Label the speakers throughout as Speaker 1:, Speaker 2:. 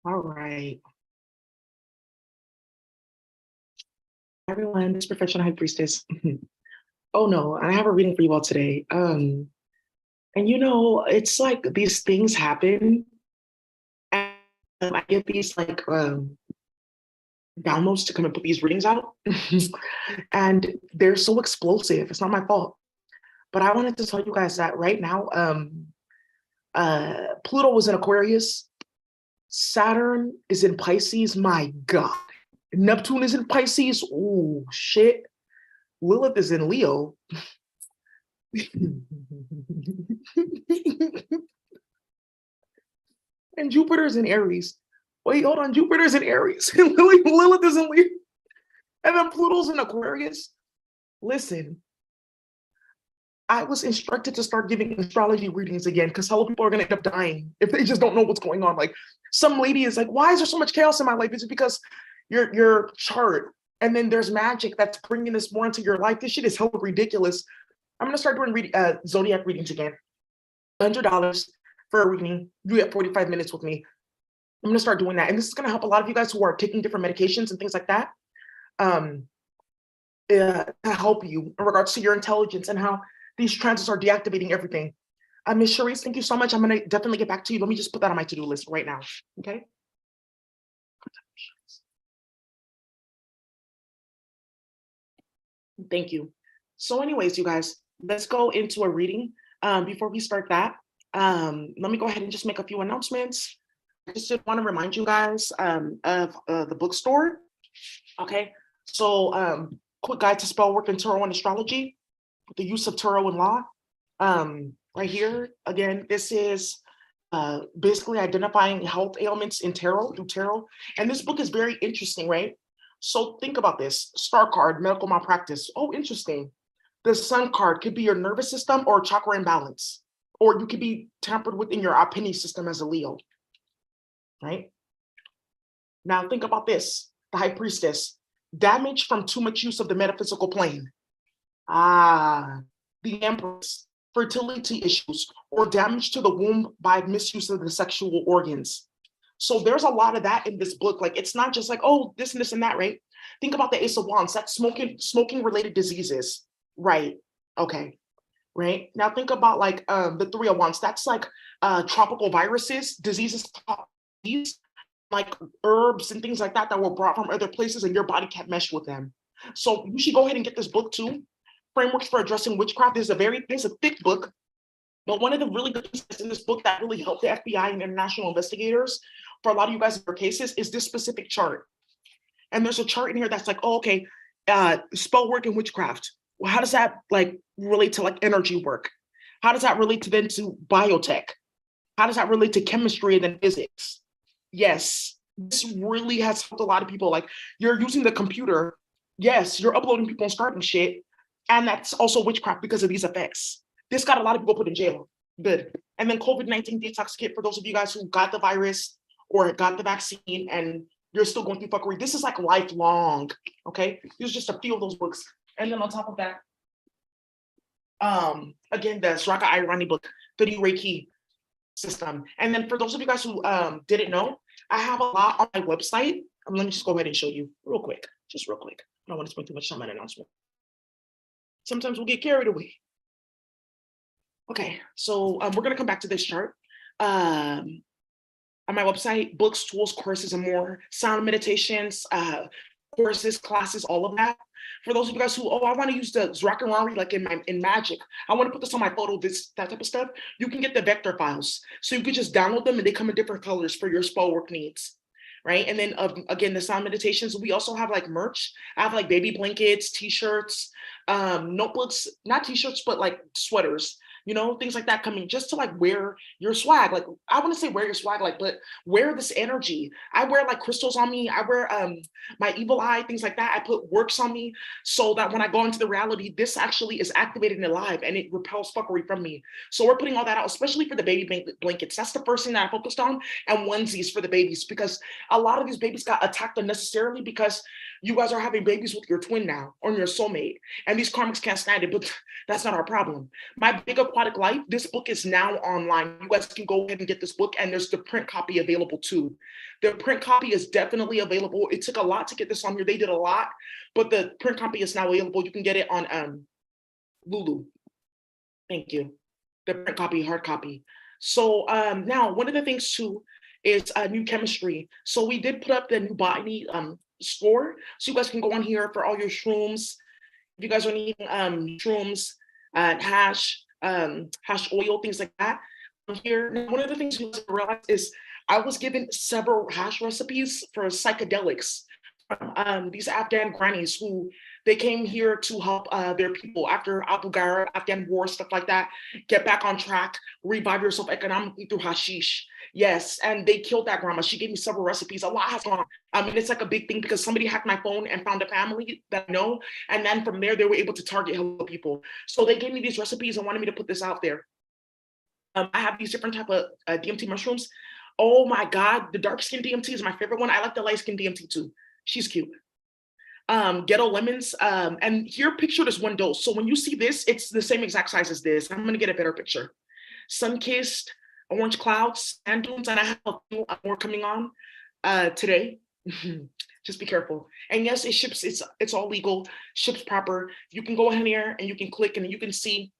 Speaker 1: All right, everyone, this professional high priestess. Oh no, I have a reading for you all today. And it's like these things happen, and I get these like downloads to come and put these readings out, and they're so explosive. It's not my fault, but I wanted to tell you guys that right now, Pluto was in Aquarius, Saturn is in Pisces. My God, Neptune is in Pisces. Oh shit, Lilith is in Leo. And Jupiter's in Aries. Wait, hold on. Jupiter's in Aries. And Lilith is in Leo. And then Pluto's in Aquarius. Listen, I was instructed to start giving astrology readings again because hello, people are going to end up dying if they just don't know what's going on. Like some lady is like, why is there so much chaos in my life? Is it because your chart? And then there's magic that's bringing this more into your life. This shit is hella ridiculous. I'm going to start doing zodiac readings again. $100 for a reading. You get 45 minutes with me. I'm going to start doing that. And this is going to help a lot of you guys who are taking different medications and things like that to help you in regards to your intelligence and how these transits are deactivating everything. Ms. Charisse, thank you so much. I'm going to definitely get back to you. Let me just put that on my to-do list right now. Okay. Thank you. So anyways, you guys, let's go into a reading. Before we start that, let me go ahead and just make a few announcements. I just want to remind you guys of the bookstore. Okay, so quick guide to spell work in tarot and astrology, the use of tarot and law. Right here, again, this is basically identifying health ailments in tarot through tarot. And this book is very interesting, right? So think about this. Star card, medical malpractice. Oh, interesting. The sun card could be your nervous system or chakra imbalance, or you could be tampered with in your opinion system as a Leo, right? Now think about this. The high priestess, damage from too much use of the metaphysical plane. The empress, fertility issues, or damage to the womb by misuse of the sexual organs. So there's a lot of that in this book. Like, it's not just like, oh, this and this and that, right? Think about the Ace of Wands. That's smoking related diseases, right? Okay, right? Now think about like the Three of Wands. That's like tropical viruses, diseases, like herbs and things like that that were brought from other places and your body can't mesh with them. So you should go ahead and get this book too. Frameworks for Addressing Witchcraft. There's a thick book, but one of the really good things in this book that really helped the FBI and international investigators for a lot of you guys in your cases is this specific chart. And there's a chart in here that's like, oh, okay, spell work and witchcraft. Well, how does that like relate to like energy work? How does that relate to then to biotech? How does that relate to chemistry and then physics? Yes, this really has helped a lot of people. Like, you're using the computer. Yes, you're uploading people and starting shit. And that's also witchcraft because of these effects. This got a lot of people put in jail. Good. And then COVID-19 detox kit for those of you guys who got the virus or got the vaccine and you're still going through fuckery. This is like lifelong. Okay. There's just a few of those books. And then on top of that, again, the Sraka Irani book, the new Reiki system. And then for those of you guys who didn't know, I have a lot on my website. Let me just go ahead and show you real quick, just real quick. I don't want to spend too much time on an announcement. Sometimes we'll get carried away. Okay, so we're gonna come back to this chart. On my website, books, tools, courses, and more, sound meditations, courses, classes, all of that. For those of you guys who, I want to use the Zrakarari like in Magic. I want to put this on my photo, that type of stuff. You can get the vector files. So you can just download them and they come in different colors for your spell work needs. Right. And then again, the sound meditations, we also have like merch. I have like baby blankets, t-shirts, notebooks, not t-shirts, but like sweaters. you know, things like that coming just to like wear your swag. Like, I want to say wear your swag, like, but wear this energy. I wear like crystals on me. I wear my evil eye, things like that. I put works on me so that when I go into the reality, this actually is activated and alive and it repels fuckery from me. So we're putting all that out, especially for the baby blankets. That's the first thing that I focused on, and onesies for the babies, because a lot of these babies got attacked unnecessarily because you guys are having babies with your twin now or your soulmate, and these karmics can't stand it, but that's not our problem. My Big Aquatic Life, this book is now online. You guys can go ahead and get this book, and there's the print copy available too. The print copy is definitely available. It took a lot to get this on here. They did a lot, but the print copy is now available. You can get it on Lulu. Thank you. The print copy, hard copy. So now one of the things too is new chemistry. So we did put up the new botany store, so you guys can go on here for all your shrooms. If you guys are needing shrooms, hash oil, things like that. Here, now, one of the things you guys realize is I was given several hash recipes for psychedelics from these Afghan grannies who they came here to help their people after Abu Ghraib, Afghan war, stuff like that, get back on track, revive yourself economically through hashish. Yes, and they killed that grandma. She gave me several recipes. A lot has gone on. I mean, it's like a big thing because somebody hacked my phone and found a family that I know, and then from there they were able to target hello people. So they gave me these recipes and wanted me to put this out there. I have these different type of DMT mushrooms. Oh my God, the dark skin DMT is my favorite one. I like the light skin DMT too. She's cute. Ghetto lemons, and here picture this one dose. So when you see this, it's the same exact size as this. I'm gonna get a better picture. Sun-kissed, orange clouds, sand dunes, and I have a few more coming on today. Just be careful. And yes, it ships, it's all legal, ships proper. You can go in here and you can click and you can see,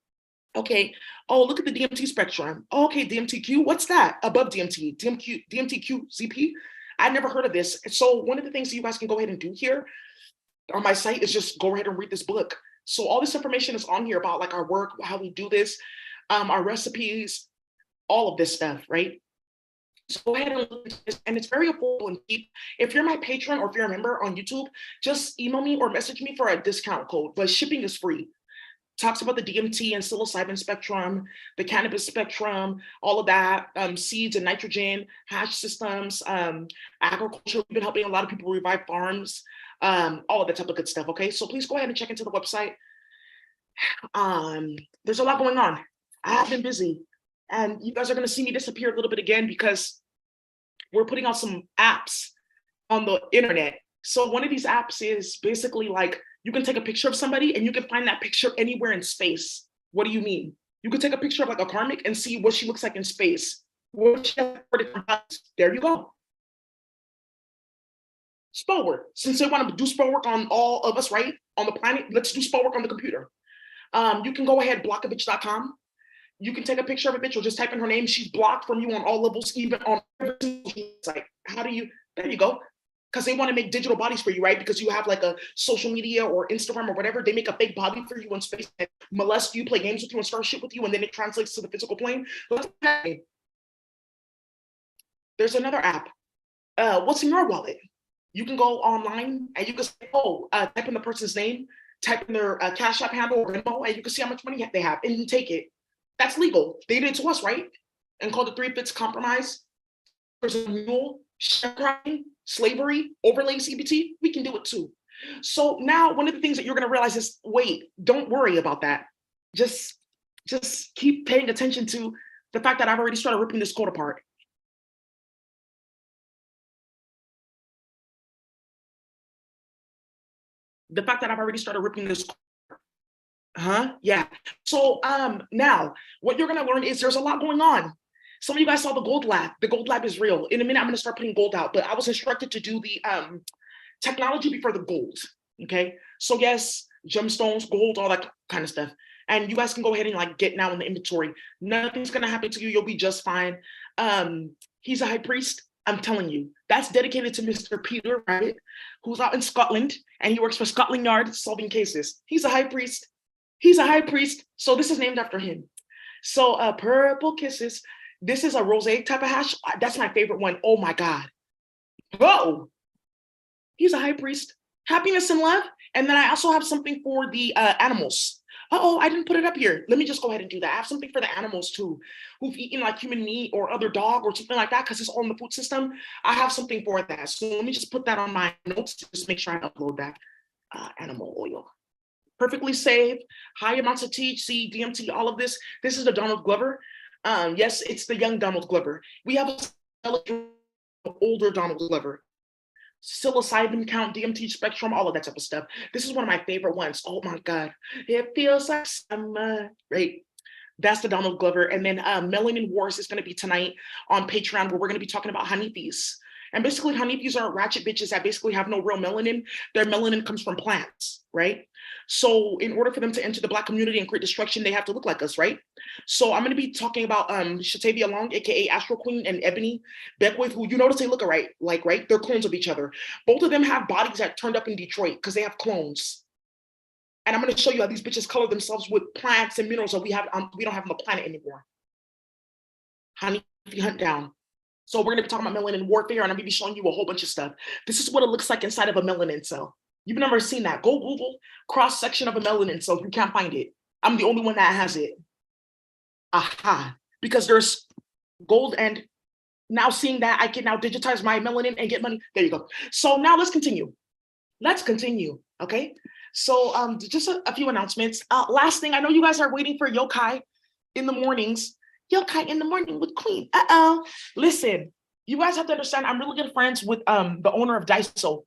Speaker 1: okay, oh, look at the DMT spectrum. Oh, okay, DMTQ, what's that? Above DMT, DMTQ, ZP. I never heard of this. So one of the things that you guys can go ahead and do here on my site is just go ahead and read this book. So all this information is on here about like our work, how we do this, our recipes, all of this stuff, right? So go ahead and look at this, and it's very affordable and cheap. If you're my patron or if you're a member on YouTube, just email me or message me for a discount code, but shipping is free. Talks about the DMT and psilocybin spectrum, the cannabis spectrum, all of that, seeds and nitrogen, hash systems, agriculture. We've been helping a lot of people revive farms, all of that type of good stuff, okay? So please go ahead and check into the website. There's a lot going on. I have been busy, and you guys are gonna see me disappear a little bit again because we're putting out some apps on the internet. So one of these apps is basically like, you can take a picture of somebody and you can find that picture anywhere in space. What do you mean? You could take a picture of like a karmic and see what she looks like in space. There you go. Spell work. Since they want to do spell work on all of us, right? On the planet, let's do spell work on the computer. You can go ahead, blockovich.com. You can take a picture of a bitch or just type in her name. She's blocked from you on all levels, even on every site. How do you, there you go. Because they want to make digital bodies for you, right? Because you have like a social media or Instagram or whatever, they make a fake body for you in space and molest you, play games with you, and start shit with you, and then it translates to the physical plane. There's another app. What's in your wallet? You can go online and you can say, oh, type in the person's name, type in their Cash App handle or Venmo, and you can see how much money they have, and you take it. That's legal. They did it to us, right? And called the 3/5 compromise. There's a mule, sharecropping, slavery, overlaying CBT, we can do it too. So now one of the things that you're going to realize is, wait, don't worry about that. Just keep paying attention to the fact that I've already started ripping this code apart. The fact that I've already started ripping this, yeah. So now what you're going to learn is there's a lot going on. Some of you guys saw the gold lab. The gold lab is real. In a minute, I'm going to start putting gold out, but I was instructed to do the technology before the gold, okay? So yes, gemstones, gold, all that kind of stuff. And you guys can go ahead and like get now in the inventory. Nothing's going to happen to you. You'll be just fine. He's a high priest. I'm telling you, that's dedicated to Mr. Peter Rabbit, who's out in Scotland, and he works for Scotland Yard solving cases. He's a high priest. He's a high priest. So this is named after him. So purple kisses. This is a rosé type of hash. That's my favorite one. Oh my God. Whoa. He's a high priest. Happiness and love. And then I also have something for the animals. Oh, I didn't put it up here. Let me just go ahead and do that. I have something for the animals too, who've eaten like human meat or other dog or something like that, because it's all in the food system. I have something for that. So let me just put that on my notes to just make sure I upload that. Animal oil. Perfectly safe, high amounts of THC, DMT, all of this. This is the Donald Glover. Yes, it's the young Donald Glover. We have a older Donald Glover. Psilocybin count, DMT spectrum, all of that type of stuff. This is one of my favorite ones. Oh my God. It feels like summer, right? That's the Donald Glover. And then Melanin Wars is going to be tonight on Patreon, where we're going to be talking about honeybees. And basically, honeybees are ratchet bitches that basically have no real melanin. Their melanin comes from plants, right? So in order for them to enter the Black community and create destruction, they have to look like us, right? So I'm going to be talking about Shatavia Long, aka Astro Queen, and Ebony Beckwith, who you notice they look alike, like, right? They're clones of each other. Both of them have bodies that turned up in Detroit because they have clones. And I'm going to show you how these bitches color themselves with plants and minerals that we don't have on the planet anymore. Honey, if you hunt down. So we're going to be talking about melanin warfare, and I'm going to be showing you a whole bunch of stuff. This is what it looks like inside of a melanin cell. You've never seen that. Go Google cross-section of a melanin cell. You can't find it. I'm the only one that has it. Aha. Because there's gold, and now seeing that, I can now digitize my melanin and get money. There you go. So now let's continue. Okay? So just a few announcements. Last thing, I know you guys are waiting for Yokai in the mornings. Yokai in the morning with Queen. Listen, you guys have to understand, I'm really good friends with the owner of Daiso.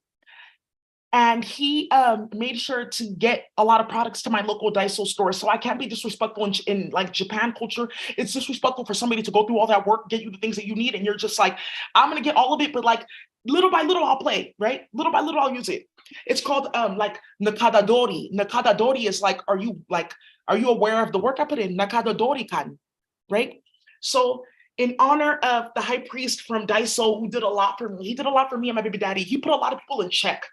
Speaker 1: And he made sure to get a lot of products to my local Daiso store. So I can't be disrespectful in like Japan culture. It's disrespectful for somebody to go through all that work, get you the things that you need, and you're just like, I'm gonna get all of it, but like little by little I'll play, right? Little by little I'll use it. It's called like Nakadadori. Nakadadori is like, are you aware of the work I put in? Nakadadori-kan, right? So in honor of the high priest from Daiso, who did a lot for me, he did a lot for me and my baby daddy. He put a lot of people in check.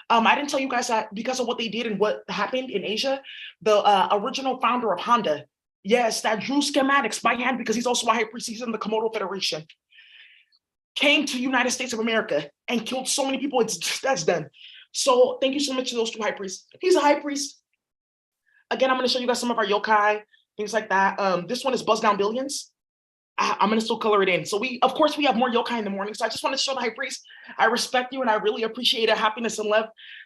Speaker 1: I didn't tell you guys that because of what they did and what happened in Asia, the original founder of Honda, yes, that drew schematics by hand because he's also a high priest, he's in the Komodo Federation, came to United States of America and killed so many people. That's done. So thank you so much to those two high priests. He's a high priest. Again, I'm going to show you guys some of our yokai, things like that. This one is Buzz Down Billions. I'm going to still color it in. So of course, we have more yokai in the morning. So I just want to show the high priest, I respect you and I really appreciate it. Happiness and love,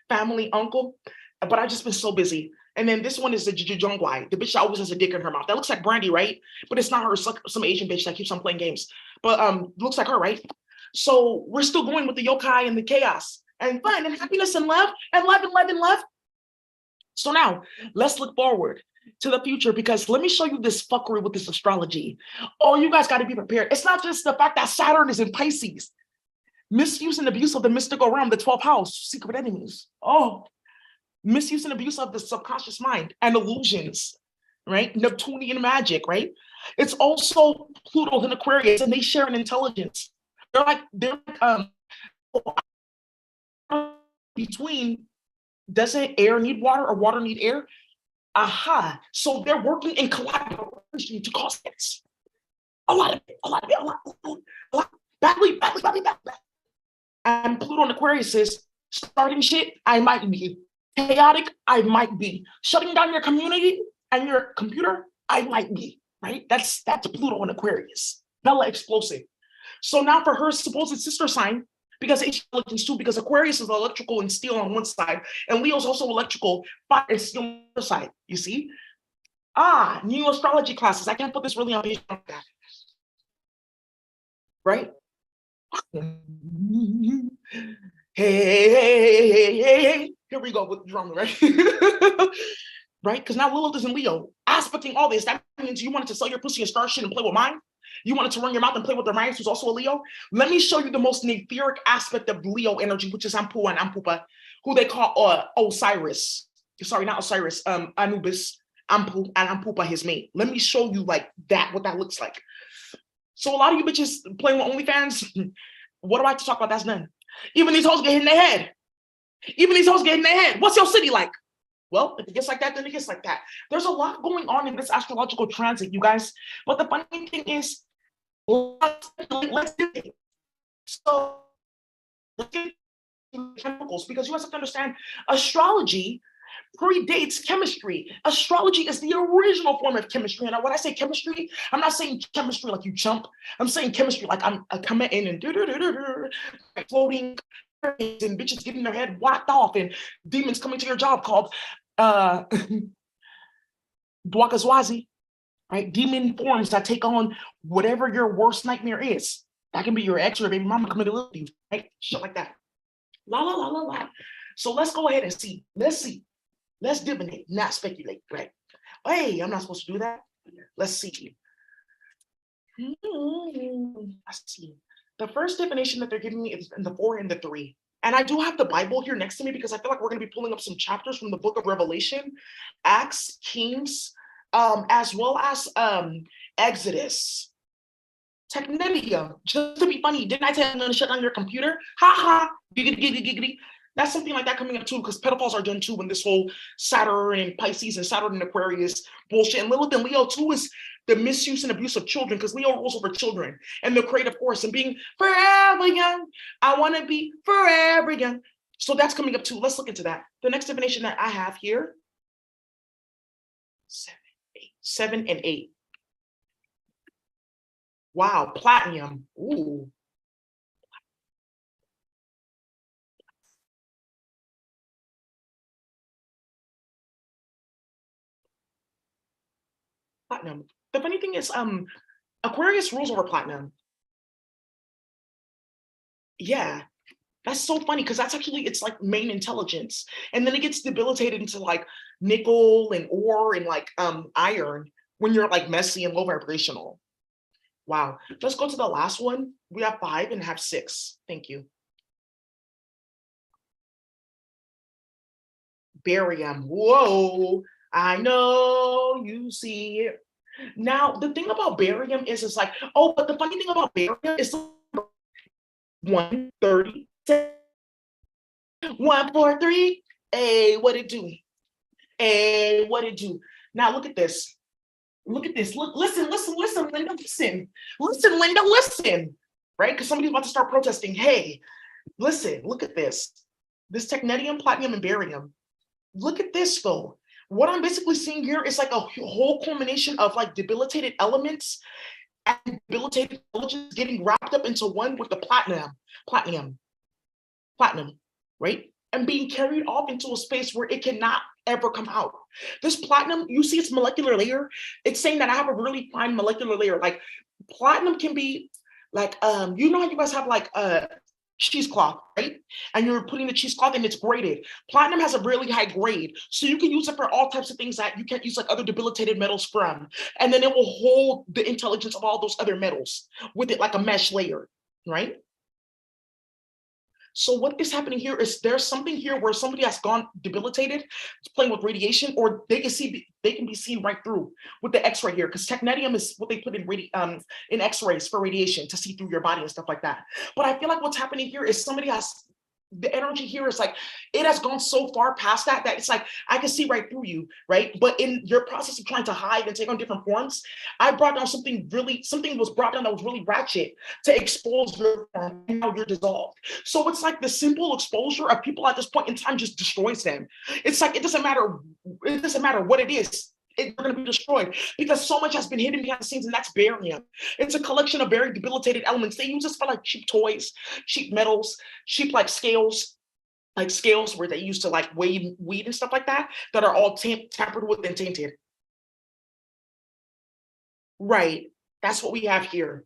Speaker 1: family, uncle. But I've just been so busy. And then this one is the Jujongwai, the bitch that always has a dick in her mouth. That looks like Brandy, right? But it's not her. It's like some Asian bitch that keeps on playing games. But looks like her, right? So we're still going with the yokai and the chaos and fun and happiness and love and love and love and love. So now let's look forward to the future, because let me show you this fuckery with this astrology. Oh, you guys got to be prepared. It's not just the fact that Saturn is in Pisces. Misuse and abuse of the mystical realm, the 12th house, secret enemies. Oh, misuse and abuse of the subconscious mind and illusions, right? Neptunian magic, right? It's also Pluto and Aquarius, and they share an intelligence. They're like between, doesn't air need water or water need air? Aha. So they're working in collaboration to cause this. A lot. Badly. And Pluto and Aquarius is starting shit, I might be. Chaotic, I might be. Shutting down your community and your computer, I might be, right? That's Pluto and Aquarius. Bella explosive. So now for her supposed sister sign, because intelligence too, because Aquarius is electrical and steel on one side, and Leo's also electrical, fire and steel on the other side, you see? New astrology classes. I can't put this really on page like that. Right? Hey. Here we go with the drama, right? Right? Because now Lilith is in Leo, aspecting all this. That means you wanted to sell your pussy and start shit and play with mine? You wanted to run your mouth and play with the Ryan's, who's also a Leo? Let me show you the most etheric aspect of Leo energy, which is Ampu and Ampupa, who they call Osiris. Sorry, not Osiris, Anubis, Ampu, and Ampupa, his mate. Let me show you like that, what that looks like. So a lot of you bitches playing with OnlyFans, what do I have to talk about? That's done. Even these hoes get hit in their head. What's your city like? Well, if it gets like that, then it gets like that. There's a lot going on in this astrological transit, you guys. But the funny thing is, let's do it. So let's get into chemicals, because you guys have to understand, astrology predates chemistry. Astrology is the original form of chemistry. And when I say chemistry, I'm not saying chemistry like you jump. I'm saying chemistry like I come in and floating and bitches getting their head whacked off and demons coming to your job called Dwakazwazi, right? Demon forms that take on whatever your worst nightmare is. That can be your ex or your baby mama coming to live with you, right? Shit like that. La la la la la. So let's go ahead and see. Let's see. Let's divinate, not speculate, right? Hey, I'm not supposed to do that. Let's see. Let's see. The first divination that they're giving me is in the 4 and the 3. And I do have the Bible here next to me because I feel like we're going to be pulling up some chapters from the book of Revelation, Acts, Kings, as well as Exodus. Technetium, just to be funny, didn't I tell you I'm going to shut down your computer? Ha ha, giggity, giggity, giggity. That's something like that coming up too, because pedophiles are done too when this whole Saturn and Pisces and Saturn and Aquarius bullshit. And Lilith and Leo too is the misuse and abuse of children, because Leo rules over children and the creative force and being forever young. I want to be forever young. So that's coming up too. Let's look into that. The next divination that I have here, 7 and 8. Wow, platinum. Ooh. Platinum. The funny thing is, Aquarius rules over platinum. Yeah, that's so funny because that's actually it's like main intelligence, and then it gets debilitated into like nickel and ore and like iron when you're like messy and low vibrational. Wow. Let's go to the last one. We have 5 and have 6. Thank you. Barium. Whoa. I know you see it. Now, the thing about barium is it's like, oh, but the funny thing about barium is 130, 143. Hey, what it do? Hey, what it do? Now look at this. Look at this. Look, listen, Linda, listen. Listen, Linda, listen. Right? Because somebody's about to start protesting. Hey, listen, look at this. This technetium, platinum, and barium. Look at this though. What I'm basically seeing here is like a whole culmination of like debilitated elements and debilitated intelligence getting wrapped up into one with the platinum, right? And being carried off into a space where it cannot ever come out. This platinum, you see its molecular layer, it's saying that I have a really fine molecular layer. Like platinum can be like, you know how you guys have like cheesecloth, right? And you're putting the cheesecloth and it's graded. Platinum has a really high grade, so you can use it for all types of things that you can't use like other debilitated metals from. And then it will hold the intelligence of all those other metals with it like a mesh layer, right? So what is happening here is there's something here where somebody has gone debilitated, playing with radiation, or they can be seen right through with the X-ray here, because technetium is what they put in X-rays for radiation to see through your body and stuff like that. But I feel like what's happening here is somebody has the energy here is like it has gone so far past that it's like I can see right through you, right? But in your process of trying to hide and take on different forms, I brought down something was brought down that was really ratchet to expose your form and how you're dissolved. So it's like the simple exposure of people at this point in time just destroys them. It's like it doesn't matter what it is. It's going to be destroyed because so much has been hidden behind the scenes, and that's barium. It's a collection of very debilitated elements. They use this for like cheap toys, cheap metals, cheap like scales where they used to like weigh weed and stuff like that are all tampered with and tainted. Right. That's what we have here.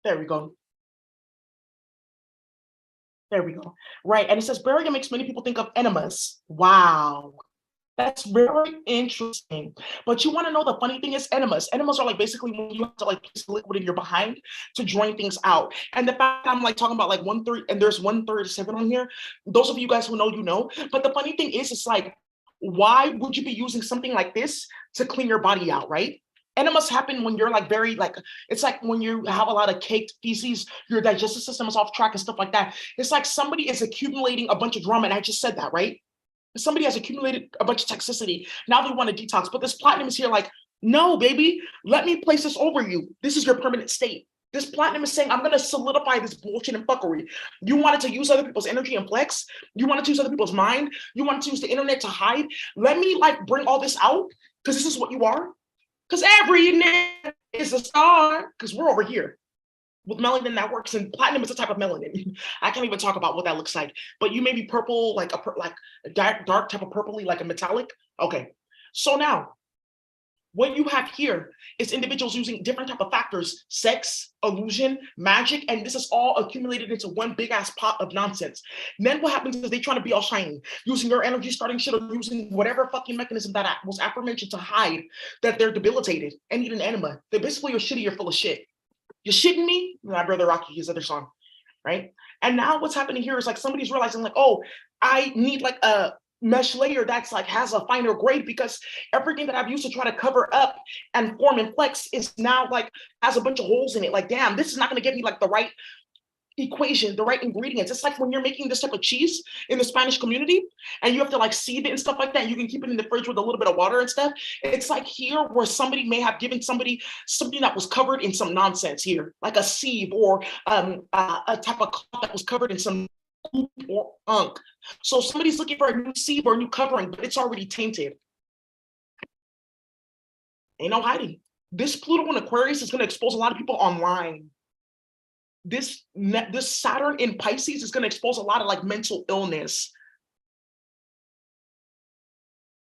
Speaker 1: There we go. There we go. Right. And it says barium makes many people think of enemas. Wow. That's very interesting. But you want to know the funny thing is enemas. Enemas are like basically when you have to like place liquid in your behind to drain things out. And the fact I'm like talking about like 130 and there's 137 on here. Those of you guys who know, you know. But the funny thing is, it's like, why would you be using something like this to clean your body out, right? Enemas happen when you're like very like, it's like when you have a lot of caked feces, your digestive system is off track and stuff like that. It's like somebody is accumulating a bunch of drama, and I just said that, right? Somebody has accumulated a bunch of toxicity. Now they want to detox, but this platinum is here like, no, baby, let me place this over you. This is your permanent state. This platinum is saying, I'm going to solidify this bullshit and fuckery. You wanted to use other people's energy and flex. You wanted to use other people's mind. You wanted to use the internet to hide. Let me like bring all this out because this is what you are. Because every nigga is a star because we're over here with melanin that works, and platinum is a type of melanin. I can't even talk about what that looks like, but you may be purple, like a dark type of purpley, like a metallic. Okay, so now what you have here is individuals using different type of factors, sex, illusion, magic, and this is all accumulated into one big ass pot of nonsense. And then what happens is they try to be all shiny, using your energy, starting shit, or using whatever fucking mechanism that was aforementioned to hide that they're debilitated and need an enema. They're basically you're shitty, you're full of shit. You're shitting me? My brother Rocky, his other song, right? And now what's happening here is like somebody's realizing like, oh, I need like a mesh layer that's like has a finer grade because everything that I've used to try to cover up and form and flex is now like has a bunch of holes in it. Like, damn, this is not going to give me like the right equation, the right ingredients. It's like when you're making this type of cheese in the Spanish community and you have to like seed it and stuff like that. You can keep it in the fridge with a little bit of water and stuff. It's like here where somebody may have given somebody something that was covered in some nonsense here, like a sieve or a type of cloth that was covered in some goop or unk. So somebody's looking for a new sieve or a new covering, but it's already tainted. Ain't no hiding. This Pluto in Aquarius is going to expose a lot of people online. This Saturn in Pisces is going to expose a lot of like mental illness.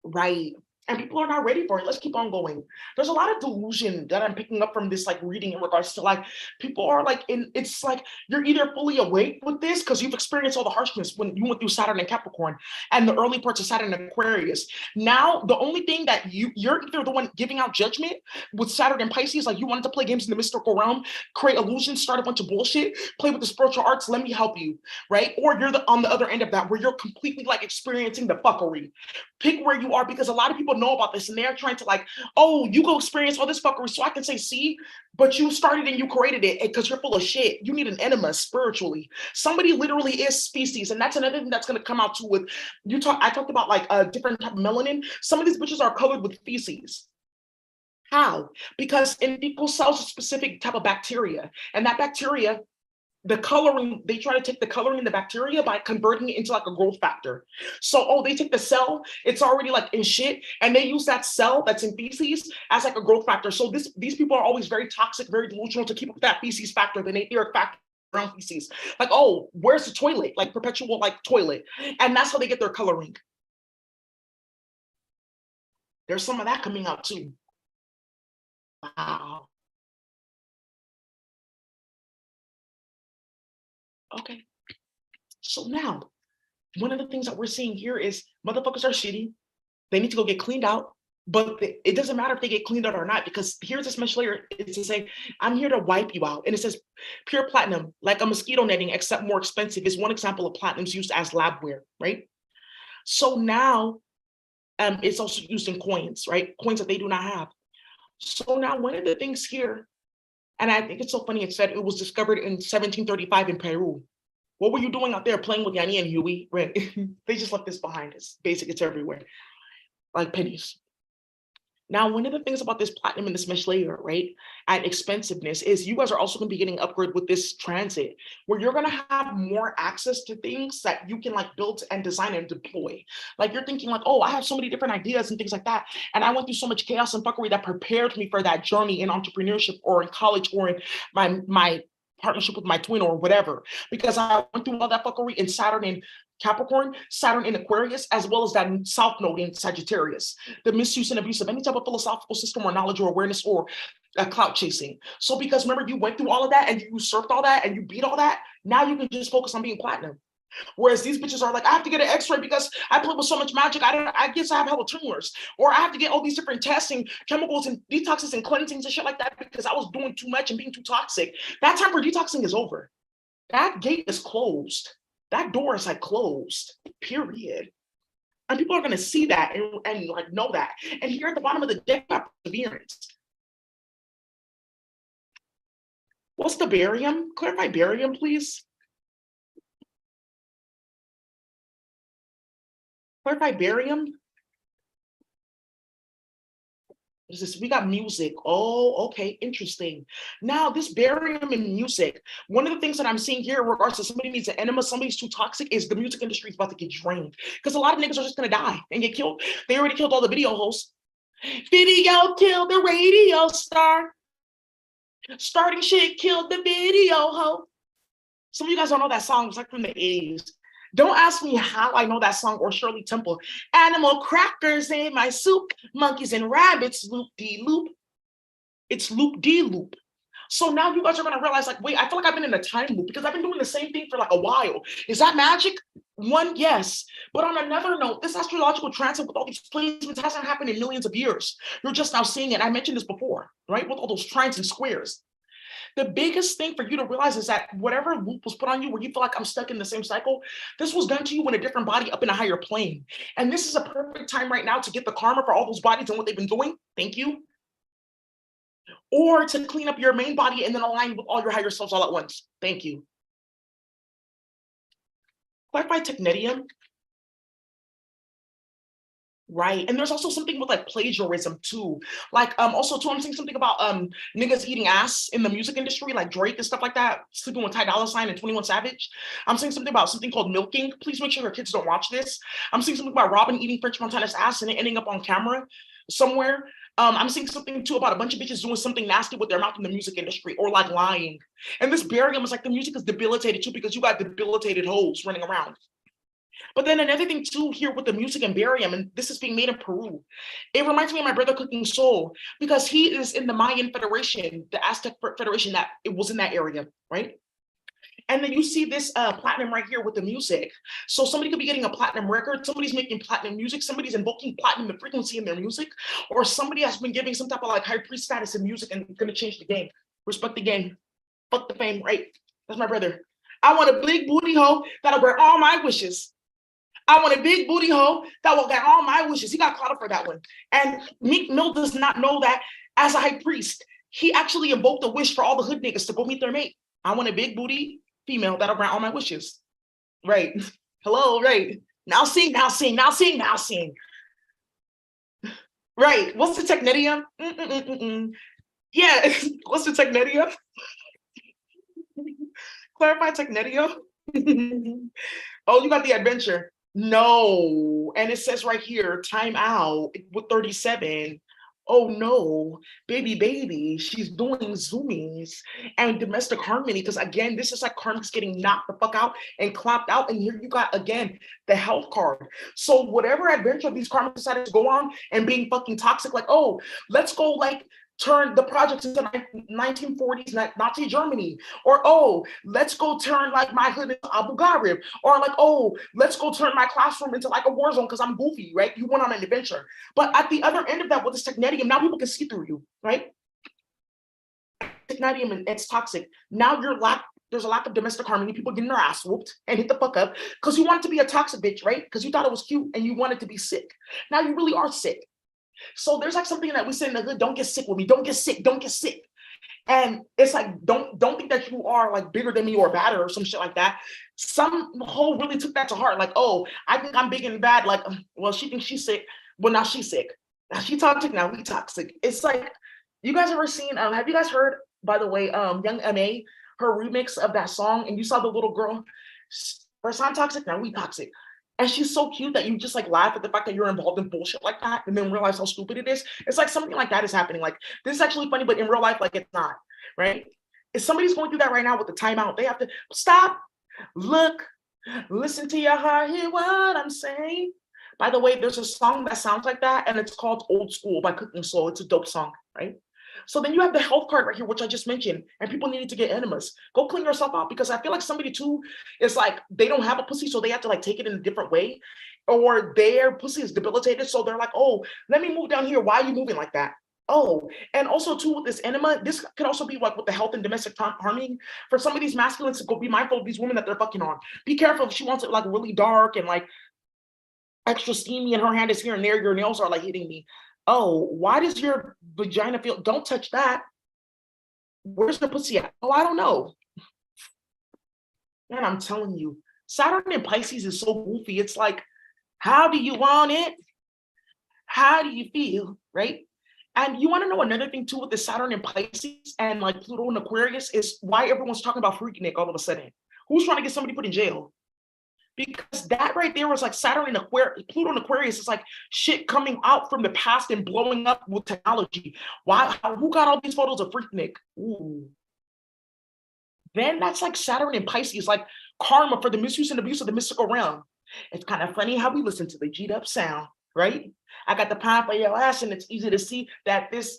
Speaker 1: Right. And people are not ready for it. Let's keep on going. There's a lot of delusion that I'm picking up from this like reading in regards to like people are like it's like you're either fully awake with this because you've experienced all the harshness when you went through Saturn and Capricorn and the early parts of Saturn and Aquarius. Now the only thing that you're either the one giving out judgment with Saturn and Pisces, like you wanted to play games in the mystical realm, create illusions, start a bunch of bullshit, play with the spiritual arts, let me help you, right? Or you're on the other end of that where you're completely like experiencing the fuckery. Pick where you are because a lot of people know about this and they're trying to like, oh, you go experience all this fuckery so I can say, see, but you started and you created it because you're full of shit. You need an enema spiritually. Somebody literally is species. And that's another thing that's going to come out too with I talked about like a different type of melanin. Some of these bitches are colored with feces. How? Because in people's cells, a specific type of bacteria, and that bacteria, the coloring, they try to take the coloring in the bacteria by converting it into like a growth factor. So, oh, they take the cell, it's already like in shit, and they use that cell that's in feces as like a growth factor. So these people are always very toxic, very delusional to keep up that feces factor, the etheric factor around feces. Like, oh, where's the toilet? Like perpetual like toilet. And that's how they get their coloring. There's some of that coming out too. Wow. Okay. So now, one of the things that we're seeing here is motherfuckers are shitty. They need to go get cleaned out. But it doesn't matter if they get cleaned out or not, because here's this mesh layer. It's to say, I'm here to wipe you out. And it says pure platinum, like a mosquito netting, except more expensive, is one example of platinums used as labware, right? So now it's also used in coins, right? Coins that they do not have. So now one of the things here, and I think it's so funny, it said it was discovered in 1735 in Peru. What were you doing out there playing with Yanni and Huey? Right. They just left this behind. It's basic, it's everywhere. Like pennies. Now, one of the things about this platinum and this mesh layer, right, and expensiveness is you guys are also going to be getting upgrade with this transit, where you're going to have more access to things that you can like build and design and deploy. Like you're thinking like, oh, I have so many different ideas and things like that. And I went through so much chaos and fuckery that prepared me for that journey in entrepreneurship or in college or in my partnership with my twin or whatever, because I went through all that fuckery in Saturn and Capricorn, Saturn in Aquarius, as well as that South Node in Sagittarius, the misuse and abuse of any type of philosophical system or knowledge or awareness or clout chasing. So because remember, you went through all of that and you usurped all that and you beat all that, now you can just focus on being platinum. Whereas these bitches are like, I have to get an x-ray because I play with so much magic, I guess I have hella tumors. Or I have to get all these different testing, chemicals and detoxes and cleansings and shit like that because I was doing too much and being too toxic. That time for detoxing is over. That gate is closed. That door is like closed, period. And people are going to see that and like know that. And here at the bottom of the deck, perseverance. What's the barium? Clarify barium, please. Clarify barium. What is this? We got music. Oh, okay, interesting. Now, this barium in music, one of the things that I'm seeing here in regards to somebody needs an enema, somebody's too toxic, is the music industry is about to get drained. Because a lot of niggas are just gonna die and get killed. They already killed all the video hosts. Video killed the radio star. Starting shit killed the video ho. Some of you guys don't know that song. It's like from the 80s. Don't ask me how I know that song or Shirley Temple. Animal crackers in my soup, monkeys and rabbits, loop-de-loop. It's loop-de-loop. So now you guys are going to realize, like, wait, I feel like I've been in a time loop because I've been doing the same thing for like a while. Is that magic? One, yes. But on another note, this astrological transit with all these placements hasn't happened in millions of years. You're just now seeing it. I mentioned this before, right? With all those trines and squares. The biggest thing for you to realize is that whatever loop was put on you where you feel like I'm stuck in the same cycle, this was done to you in a different body up in a higher plane. And this is a perfect time right now to get the karma for all those bodies and what they've been doing. Thank you. Or to clean up your main body and then align with all your higher selves all at once. Thank you. Clarify technetium. Right. And there's also something with like plagiarism too. Like also too, I'm seeing something about niggas eating ass in the music industry, like Drake and stuff like that, sleeping with Ty Dolla $ign and 21 Savage. I'm seeing something about something called milking. Please make sure your kids don't watch this. I'm seeing something about Robin eating French Montana's ass and it ending up on camera somewhere. I'm seeing something too about a bunch of bitches doing something nasty with their mouth in the music industry or like lying. And this barium is like the music is debilitated too because you got debilitated hoes running around. But then another thing too here with the music and barium, and this is being made in Peru. It reminds me of my brother cooking soul because he is in the Mayan Federation, the Aztec Federation that it was in that area, right? And then you see this platinum right here with the music. So somebody could be getting a platinum record, somebody's making platinum music, somebody's invoking platinum the frequency in their music, or somebody has been giving some type of like high priest status in music and gonna change the game. Respect the game. Fuck the fame, right? That's my brother. I want a big booty hoe that'll grant all my wishes. I want a big booty hoe that will get all my wishes. He got caught up for that one. And Meek Mill does not know that as a high priest, he actually invoked a wish for all the hood niggas to go meet their mate. I want a big booty female that'll grant all my wishes. Right. Hello, right. Now sing, now sing, now sing, now sing. Right. What's the technetium? Yeah. What's the technetium? Clarify technetium. Oh, you got the adventure. No. And it says right here, time out with 37. Oh no, baby, she's doing zoomies and domestic harmony. Because again, this is like Karmic's getting knocked the fuck out and clapped out. And here you got again the health card. So whatever adventure these Karmics decided to go on and being fucking toxic, like, oh, let's go like turn the projects into 1940s Nazi Germany, or oh, let's go turn like my hood into Abu Ghraib, or like, oh, let's go turn my classroom into like a war zone because I'm goofy, right? You went on an adventure. But at the other end of that with this technetium, now people can see through you, right? Technetium, and it's toxic. Now there's a lack of domestic harmony, people getting their ass whooped and hit the fuck up because you wanted to be a toxic bitch, right? Because you thought it was cute and you wanted to be sick. Now you really are sick. So there's like something that we say in the hood, don't get sick with me, don't get sick, don't get sick. And it's like, don't think that you are like bigger than me or badder or some shit like that. Some hoe really took that to heart, like, oh, I think I'm big and bad. Like, well, she thinks she's sick. Well, now she's sick. Now she toxic, now we toxic. It's like, you guys ever seen, have you guys heard, by the way, Young M.A., her remix of that song, and you saw the little girl, first I'm toxic, now we toxic. And she's so cute that you just like laugh at the fact that you're involved in bullshit like that and then realize how stupid it is. It's like something like that is happening. Like, this is actually funny, but in real life, like, it's not, right? If somebody's going through that right now with the timeout, they have to stop, look, listen to your heart, hear what I'm saying. By the way, there's a song that sounds like that, and it's called Old School by Cooking Soul. It's a dope song, right? So then you have the health card right here, which I just mentioned, and people needed to get enemas. Go clean yourself out, because I feel like somebody too is like, they don't have a pussy, so they have to like take it in a different way, or their pussy is debilitated, so they're like, oh, let me move down here. Why are you moving like that? Oh, and also too with this enema, this could also be like with the health and domestic harmony. For some of these masculines to go be mindful of these women that they're fucking on. Be careful if she wants it like really dark and like extra steamy and her hand is here and there, your nails are like hitting me. Oh, why does your vagina feel? Don't touch that. Where's the pussy at? Oh, I don't know. Man, I'm telling you, Saturn in Pisces is so goofy. It's like, how do you want it? How do you feel? Right? And you want to know another thing too with the Saturn and Pisces and like Pluto and Aquarius is why everyone's talking about Freaknik all of a sudden. Who's trying to get somebody put in jail? Because that right there was like Saturn and Aquarius, Pluto and Aquarius is like shit coming out from the past and blowing up with technology. Why? Who got all these photos of Freaknik? Ooh. Then that's like Saturn and Pisces, like karma for the misuse and abuse of the mystical realm. It's kind of funny how we listen to the G'd up sound, right? I got the pine for your ass, and it's easy to see that this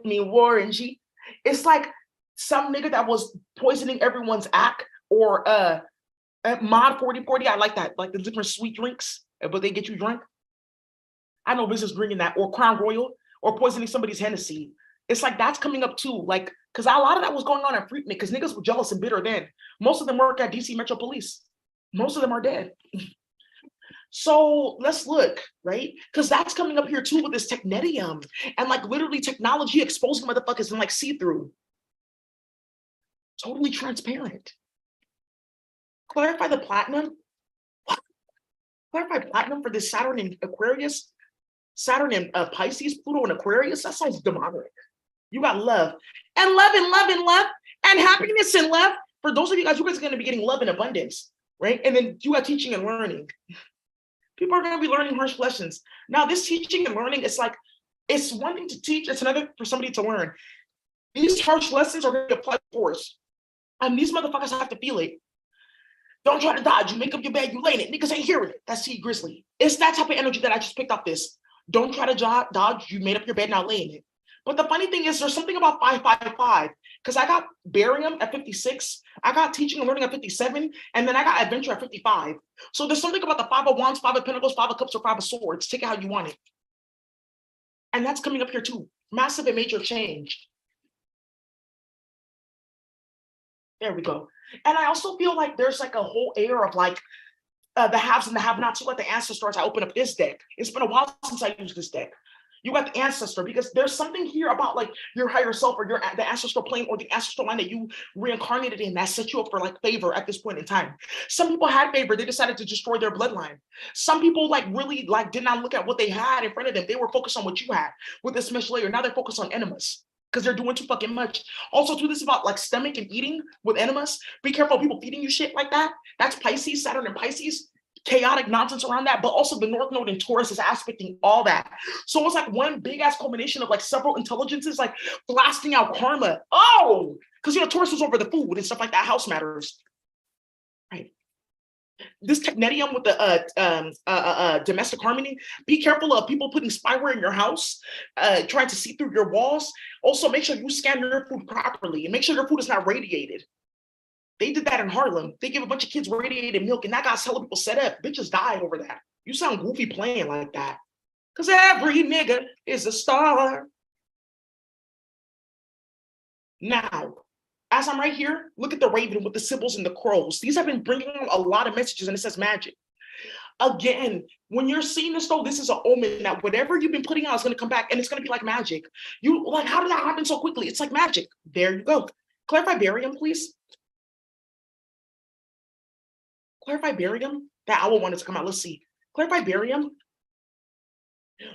Speaker 1: mean war and G. It's like some nigga that was poisoning everyone's act or mod 4040. I like that, like the different sweet drinks, but they get you drunk. I know business bringing that, or Crown Royal, or poisoning somebody's Hennessy. It's like that's coming up too, like because a lot of that was going on at Freaknik because niggas were jealous and bitter then. Most of them work at DC Metro Police. Most of them are dead. So let's look, right? Because that's coming up here too with this technetium and like literally technology exposing motherfuckers and like see-through. Totally transparent. Clarify the platinum. What? Clarify platinum for this Saturn and Aquarius, Saturn and Pisces, Pluto and Aquarius. That sounds demonic. You got love and love and love and love and happiness and love. For those of you guys are going to be getting love in abundance, right? And then you got teaching and learning. People are going to be learning harsh lessons. Now, this teaching and learning, it's like, it's one thing to teach, it's another for somebody to learn. These harsh lessons are going to apply force. And these motherfuckers have to feel it. Don't try to dodge. You make up your bed, you lay in it. Niggas ain't hearing it. That's T Grizzly. It's that type of energy that I just picked up this. Don't try to dodge. You made up your bed, now lay in it. But the funny thing is, there's something about 555, because I got barium at 56, I got teaching and learning at 57, and then I got adventure at 55. So there's something about the 5 of wands, 5 of pentacles, 5 of cups, or 5 of swords. Take it how you want it. And that's coming up here too. Massive and major change. There we go. And I also feel like there's like a whole air of like the haves and the have-nots. You got the ancestors. I open up this deck. It's been a while since I used this deck. You got the ancestor, because there's something here about like your higher self or the ancestral plane or the ancestral line that you reincarnated in that set you up for like favor at this point in time. Some people had favor. They decided to destroy their bloodline. Some people like really like did not look at what they had in front of them. They were focused on what you had with this mesh layer. Now they're focused on enemas because they're doing too fucking much. Also, too, this is about like stomach and eating with enemas. Be careful of people feeding you shit like that. That's Pisces, Saturn and Pisces. Chaotic nonsense around that, but also the North Node in Taurus is aspecting all that. So it's like one big ass combination of like several intelligences like blasting out karma. Oh, because Taurus is over the food and stuff like that. House matters, right? This technetium with the domestic harmony. Be careful of people putting spyware in your house, trying to see through your walls. Also, make sure you scan your food properly and make sure your food is not radiated. They did that in Harlem. They gave a bunch of kids radiated milk, and that got hella people set up. Bitches died over that. You sound goofy playing like that. Because every nigga is a star. Now, as I'm right here, look at the raven with the symbols and the crows. These have been bringing a lot of messages, and it says magic. Again, when you're seeing this, though, this is an omen that whatever you've been putting out is going to come back, and it's going to be like magic. You like, how did that happen so quickly? It's like magic. There you go. Clarify barium, please. Clarify barium. That owl wanted to come out. Let's see. Clarify barium.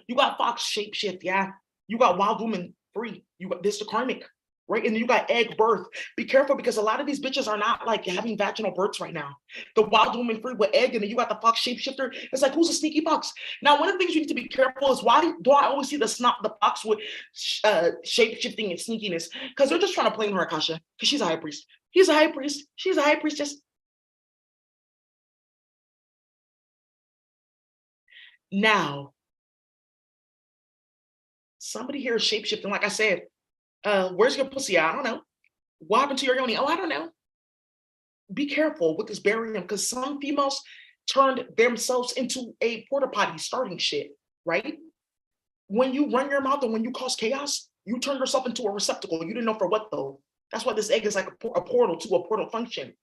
Speaker 1: You got Fox shapeshift, yeah. You got Wild Woman free. You got this the Karmic, right? And then you got egg birth. Be careful because a lot of these bitches are not like having vaginal births right now. The Wild Woman free with egg, and then you got the Fox shapeshifter. It's like, who's a sneaky fox? Now, one of the things you need to be careful is why do I always see the fox with shape-shifting and sneakiness? Because they're just trying to play in her Akasha. Because she's a high priest. He's a high priest. She's a high priestess. Now, somebody here is shapeshifting. Like I said, where's your pussy? I don't know. What happened to your yoni? Oh, I don't know. Be careful with this barium because some females turned themselves into a porta potty starting shit, right? When you run your mouth and when you cause chaos, you turn yourself into a receptacle. You didn't know for what though. That's why this egg is like a portal to a portal function.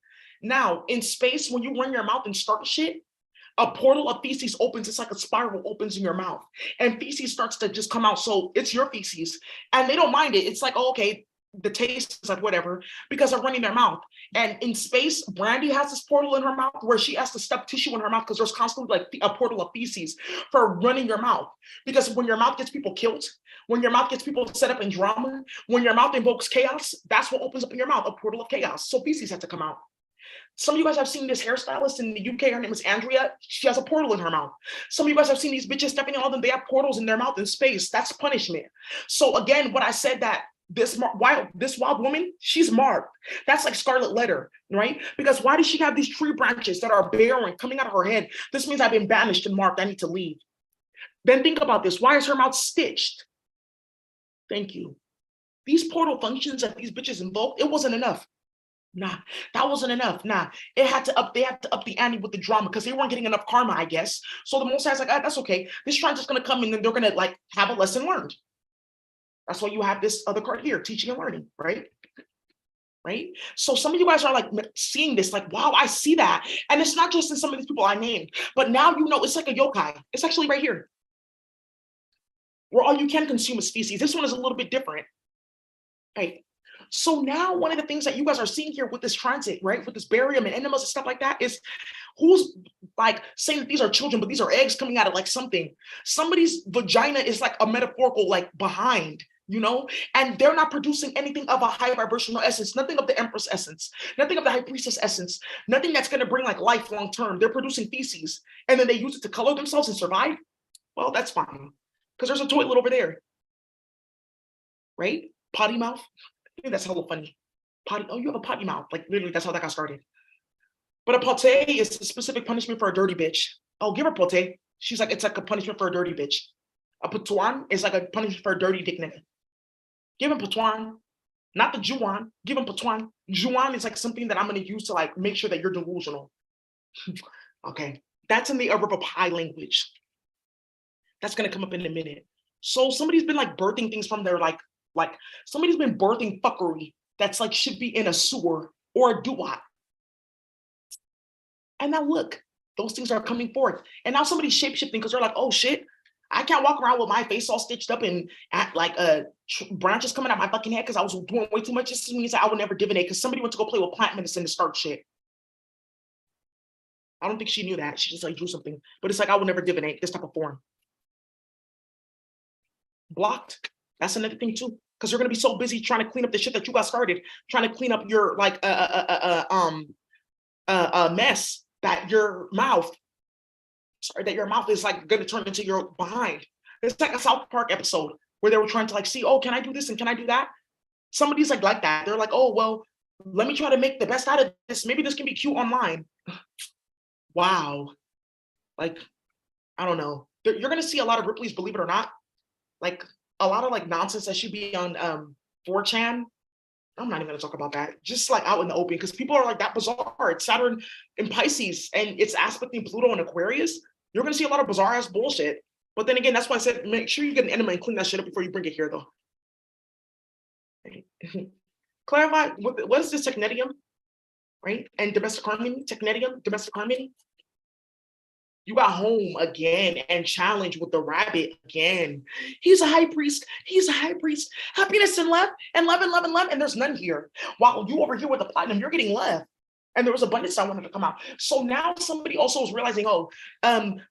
Speaker 1: Now, in space, when you run your mouth and start shit, a portal of feces opens. It's like a spiral opens in your mouth and feces starts to just come out. So it's your feces and they don't mind it. It's like, oh, okay, the taste is like whatever, because they're running their mouth. And in space, Brandy has this portal in her mouth where she has to stuff tissue in her mouth because there's constantly like a portal of feces for running your mouth. Because when your mouth gets people killed, when your mouth gets people set up in drama, when your mouth invokes chaos, that's what opens up in your mouth, a portal of chaos. So feces had to come out. Some of you guys have seen this hairstylist in the UK. Her name is Andrea. She has a portal in her mouth. Some of you guys have seen these bitches stepping in all of them. They have portals in their mouth in space. That's punishment. So again, what I said that this wild woman, she's marked. That's like scarlet letter, right? Because why does she have these tree branches that are barren coming out of her head? This means I've been banished and marked. I need to leave. Then think about this. Why is her mouth stitched? Thank you. These portal functions that these bitches invoked, it wasn't enough. Nah, that wasn't enough. Nah, they had to up the ante with the drama because they weren't getting enough karma, I guess. So the Most High's like, that's okay. This tribe's just gonna come in and they're gonna like have a lesson learned. That's why you have this other card here, teaching and learning, right? Right? So some of you guys are like seeing this, like, wow, I see that. And it's not just in some of these people I named, but now you know it's like a yokai. It's actually right here. Where all you can consume is feces. This one is a little bit different. Right? So now one of the things that you guys are seeing here with this transit, right, with this barium and enemas and stuff like that is who's like saying that these are children, but these are eggs coming out of like something. Somebody's vagina is like a metaphorical, like behind, you know, and they're not producing anything of a high vibrational essence, nothing of the Empress essence, nothing of the High Priestess essence, nothing that's going to bring like life long term. They're producing feces and then they use it to color themselves and survive. Well, that's fine because there's a toilet over there, right? Potty mouth. I think that's hella funny. Potty. Oh, you have a potty mouth. Like literally, that's how that got started. But a pote is a specific punishment for a dirty bitch. Oh, give her pote. She's like, it's like a punishment for a dirty bitch. A patuan is like a punishment for a dirty dick nigga. Give him patuan, not the juan. Give him patuan. Juan is like something that I'm going to use to like make sure that you're delusional. Okay, that's in the Pai language. That's going to come up in a minute. So somebody's been like birthing things from their like somebody's been birthing fuckery that's like should be in a sewer or a duat. And now look, those things are coming forth. And now somebody's shapeshifting because they're like, oh shit, I can't walk around with my face all stitched up and like branches coming out my fucking head because I was doing way too much. This means that I would never divinate because somebody went to go play with plant medicine to start shit. I don't think she knew that. She just like drew something. But it's like I would never divinate this type of form. Blocked. That's another thing too. Because you're gonna be so busy trying to clean up the shit that you got started, trying to clean up your like mess that your mouth is like gonna turn into your behind. It's like a South Park episode where they were trying to like see, oh, can I do this and can I do that? Somebody's like that. They're like, oh well, let me try to make the best out of this. Maybe this can be cute online. Wow. Like, I don't know. You're gonna see a lot of Ripley's, believe it or not. Like a lot of like nonsense that should be on 4chan. I'm not even gonna talk about that. Just like out in the open, because people are like that bizarre. It's Saturn in Pisces and it's aspecting Pluto in Aquarius. You're gonna see a lot of bizarre ass bullshit. But then again, that's why I said make sure you get an enema and clean that shit up before you bring it here, though. Clarify what is this technetium, right? And domestic harmony, technetium, domestic harmony. You got home again and challenged with the rabbit again. He's a high priest. He's a high priest. Happiness and love and love and love and love. And there's none here. While you over here with the platinum, you're getting love. And there was abundance that wanted to come out. So now somebody also is realizing, oh,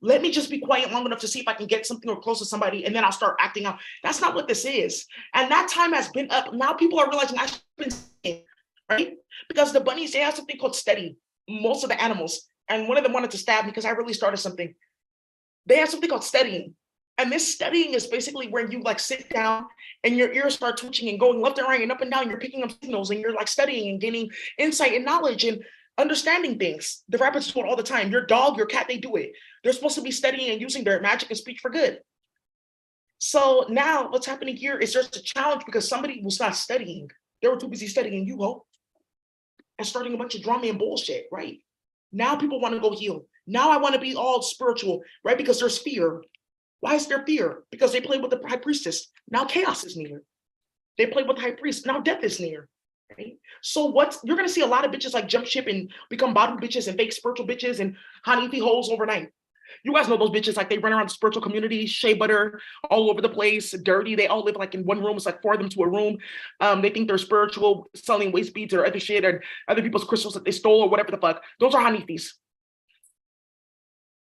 Speaker 1: let me just be quiet long enough to see if I can get something or close to somebody. And then I'll start acting out. That's not what this is. And that time has been up. Now people are realizing I should have been saying, right? Because the bunnies, they have something called steady. Most of the animals. And one of them wanted to stab me because I really started something. They have something called steadying. And this steadying is basically where you like sit down and your ears start twitching and going left and right and up and down. You're picking up signals and you're like studying and gaining insight and knowledge and understanding things. The rabbits do it all the time. Your dog, your cat, they do it. They're supposed to be studying and using their magic and speech for good. So now what's happening here is there's a challenge because somebody was not studying. They were too busy studying you, hope, and starting a bunch of drama and bullshit, right? Now people want to go heal. Now I want to be all spiritual, right? Because there's fear. Why is there fear? Because they played with the High Priestess. Now chaos is near. They played with the High Priest. Now death is near. Right? So you're going to see a lot of bitches like jump ship and become bottom bitches and fake spiritual bitches and hanifi hoes overnight. You guys know those bitches, like they run around the spiritual community, shea butter all over the place, dirty. They all live like in one room. It's like 4 of them to a room. They think they're spiritual, selling waist beads or other shit and other people's crystals that they stole or whatever the fuck. Those are Hanifis.